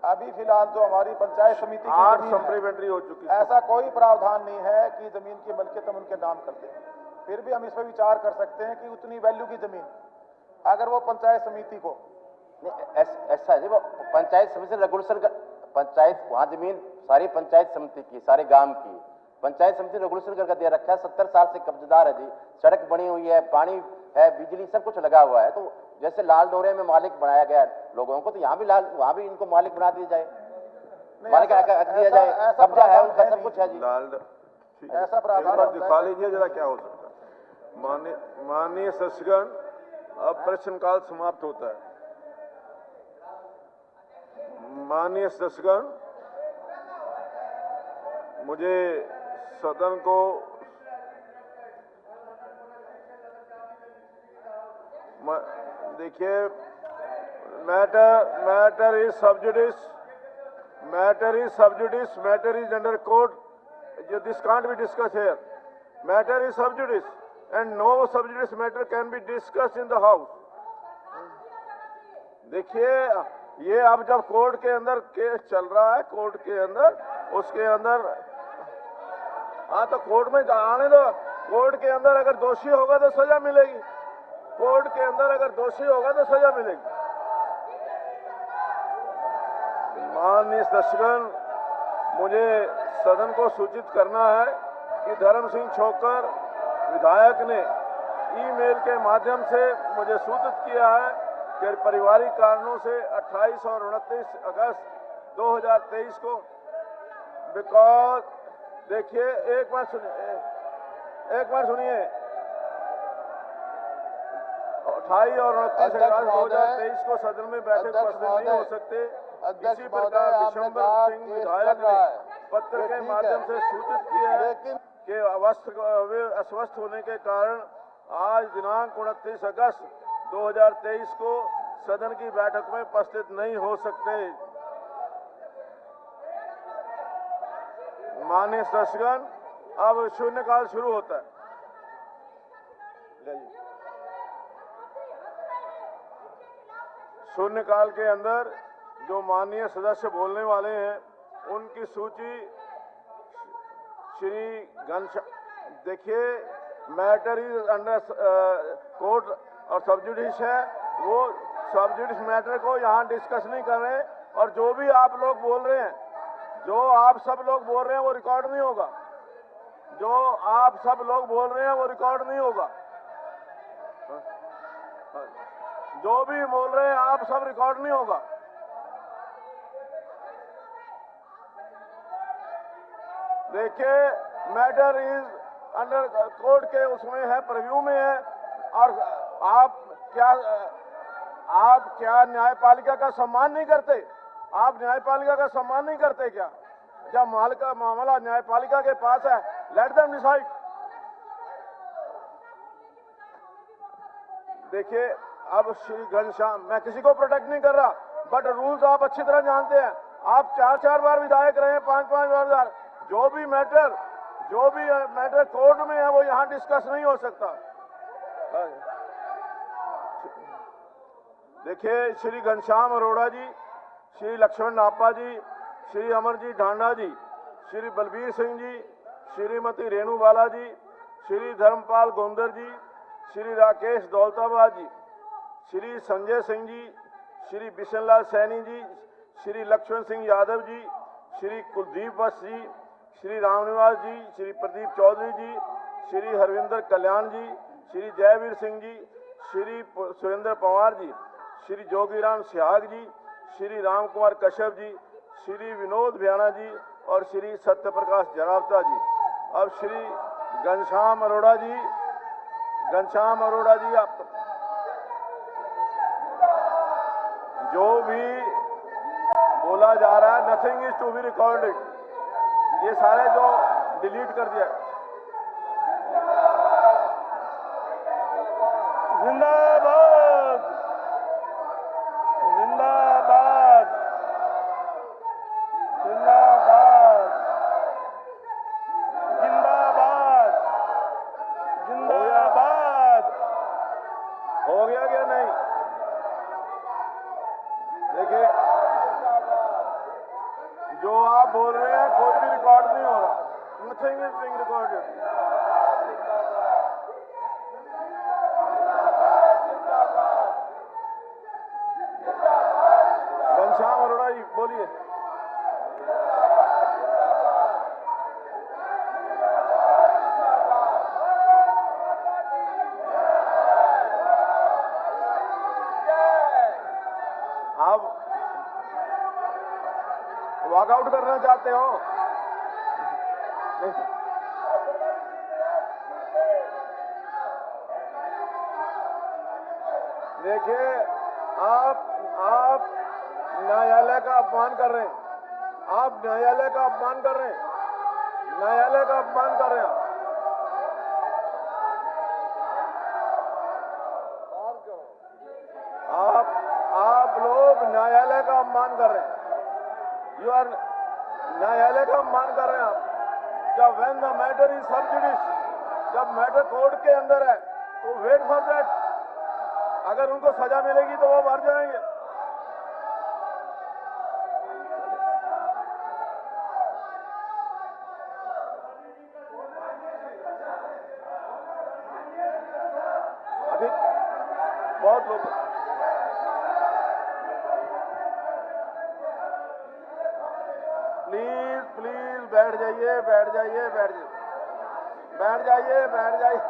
अभी फिलहाल तो हमारी पंचायत समिति की जमीन सप्लीमेंट्री हो चुकी है। ऐसा कोई प्रावधान नहीं है कि जमीन की मलकियत हम उनके नाम कर दें। फिर भी हम इस पर विचार कर सकते हैं कि उतनी वैल्यू की जमीन अगर वो पंचायत समिति को ऐसा है, वो पंचायत समिति रेगुलेशन कर, पंचायत वहां जमीन सारी पंचायत समिति की, सारे गांव की पंचायत समिति रेगुलेशन करके दे रखा है। 70 साल से कब्जेदार है जी। सड़क बनी हुई है, पानी है, बिजली सब कुछ लगा हुआ है। तो जैसे लाल डोरे में मालिक बनाया गया लोगों को, तो यहाँ भी वहां भी इनको मालिक बना दिया जाए, मालिक दिया जाए। कब्जा है उनका, सब कुछ है जी। ऐसा प्रावधान दिखा लीजिए जरा क्या हो सकता है। माननीय सदस्यगण, अब प्रश्नकाल समाप्त होता है। माननीय सदस्यगण, मुझे सदन को देखिए, मैटर इज सब जुडिस, matter is under court. This can't be discuss here. Matter is सब जुडिस एंड नो सब जुडिस matter can be discuss in the house. देखिए, ये अब जब कोर्ट के अंदर केस चल रहा है, कोर्ट के अंदर, उसके अंदर हाँ तो कोर्ट में आने दो। कोर्ट के अंदर अगर दोषी होगा तो सजा मिलेगी। कोर्ट के अंदर अगर दोषी होगा तो सजा मिलेगी। माननीय सदस्यगण, मुझे सदन को सूचित करना है कि धर्म सिंह छोकर विधायक ने ईमेल के माध्यम से मुझे सूचित किया है कि पारिवारिक कारणों से 28 और 29 अगस्त 2023 को बिकॉज देखिए, एक बार सुनिए 28 और 29 अगस्त 2023 को सदन में बैठक उपस्थित नहीं हो सकते। इसी प्रकार दिसंबर सिंह विधायक ने पत्र के माध्यम से सूचित किया है कि अस्वस्थ होने के कारण आज दिनांक 29 अगस्त 2023 को सदन की बैठक में उपस्थित नहीं हो सकते। माननीय सदस्यगण, अब शून्यकाल शुरू होता है। शून्यकाल के अंदर जो माननीय सदस्य बोलने वाले हैं उनकी सूची श्री घनश्याम। देखिए, मैटर इज अंडर कोर्ट और सबजुडिस है, वो सबजुडिस मैटर को यहाँ डिस्कस नहीं कर रहे। और जो भी आप लोग बोल रहे हैं, जो आप सब लोग बोल रहे हैं वो रिकॉर्ड नहीं होगा। जो आप सब लोग बोल रहे हैं वो रिकॉर्ड नहीं होगा। जो भी बोल रहे हैं आप सब रिकॉर्ड नहीं होगा। देखिए, मैटर इज अंडर कोर्ट के उसमें है, प्रीव्यू में है। और आप क्या न्यायपालिका का सम्मान नहीं करते? आप न्यायपालिका का सम्मान नहीं करते क्या? जब मामला न्यायपालिका के पास है, लेट देम डिसाइड। देखिए, अब श्री घनश्याम, मैं किसी को प्रोटेक्ट नहीं कर रहा, बट रूल्स आप अच्छी तरह जानते हैं। आप 4-4 बार विधायक रहे, 5-5 बार। जो भी मैटर कोर्ट में है वो यहाँ डिस्कस नहीं हो सकता। देखिए, श्री घनश्याम अरोड़ा जी, श्री लक्ष्मण नापा जी, श्री अमरजीत ढांडा जी, श्री बलबीर सिंह जी, श्रीमती रेणु बाला जी, श्री धर्मपाल गोंदर जी, श्री राकेश दौलताबाद जी, श्री संजय सिंह जी, श्री बिशनलाल सैनी जी, श्री लक्ष्मण सिंह यादव जी, श्री कुलदीप वत्स जी, श्री रामनिवास जी, श्री प्रदीप चौधरी जी, श्री हरविंदर कल्याण जी, श्री जयवीर सिंह जी, श्री सुरेंद्र पवार जी, श्री जोगीराम सिहाग जी, श्री राम कुमार कश्यप जी, श्री विनोद भ्याना जी और श्री सत्यप्रकाश जरावता जी। अब श्री घनश्याम अरोड़ा जी, आप जो भी बोला जा रहा है, nothing is to be recorded, ये सारे जो डिलीट कर दिया। जिंदाबाद, जिंदाबाद, जिंदाबाद, जिंदाबाद, जिंदाबाद। हो गया क्या नहीं? देखिए, जो आप बोल रहे हैं कोई भी रिकॉर्ड नहीं हो रहा, nothing is being recorded. Ghanshyam Arora ji बोलिए। आप वॉकआउट करना चाहते हो? देखिए, आप न्यायालय का अपमान कर रहे हैं, आप न्यायालय का अपमान कर रहे हैं, न्यायालय का अपमान कर रहे हैं आप लोग न्यायालय का अपमान कर रहे हैं। यू आर न्यायालय का अपमान कर रहे हैं आप। जब व्हेन द मैटर इज सब जुडिस, जब मैटर कोर्ट के अंदर है तो वेट फॉर दैट। अगर उनको सजा मिलेगी तो वो मर जाएंगे। अभी बहुत लोग प्लीज बैठ जाइए, बैठ जाइए, बैठ जाइए, बैठ जाइए, बैठ जाइए।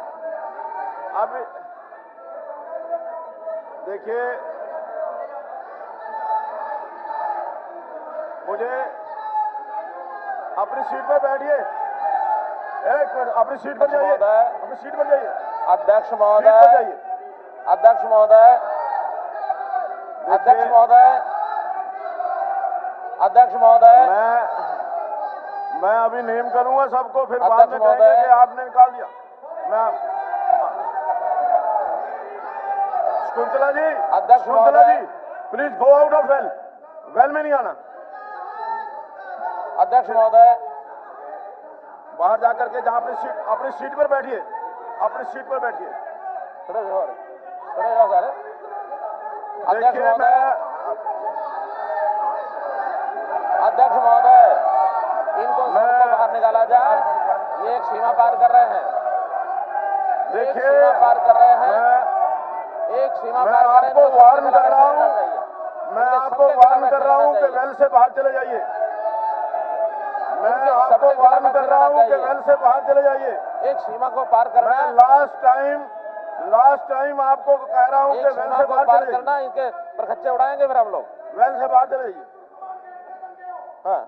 अब देखिए, मुझे अपनी सीट पर बैठिए, एक मिनट, अपनी सीट पर जाइए, अपनी सीट पर जाइए। अध्यक्ष महोदय, अध्यक्ष महोदय, अध्यक्ष महोदय, अध्यक्ष महोदय, मैं अभी नेम करूंगा सबको, फिर बाद में कहेंगे कि आपने निकाल दिया। मैं Shakuntala ji, Shakuntala ji, please go out of well, well में नहीं आना। अध्यक्ष महोदय, बाहर जाकर के जहां अपनी सीट पर बैठिए, अपनी सीट पर बैठिए। खड़े रहो सर। अध्यक्ष महोदय, अध्यक्ष महोदय, इनको बाहर निकाला जाए, ये एक सीमा पार कर रहे हैं। देखिए, सीमा पार कर रहे हैं, एक सीमा पार कर रहे हैं। आपको वार्न कर रहा हूं, मैं आपको वार्न कर रहा हूं कि वेल से बाहर चले जाइए। मैं आपको वार्न कर रहा हूं कि वेल से बाहर चले जाइए। एक सीमा को पार करना। मैं लास्ट टाइम आपको कह रहा हूं कि वेल से बाहर चले करना, इनके परखच्चे उड़ाएंगे फिर हम लोग। वेल से बाहर चले जाइए। हाँ।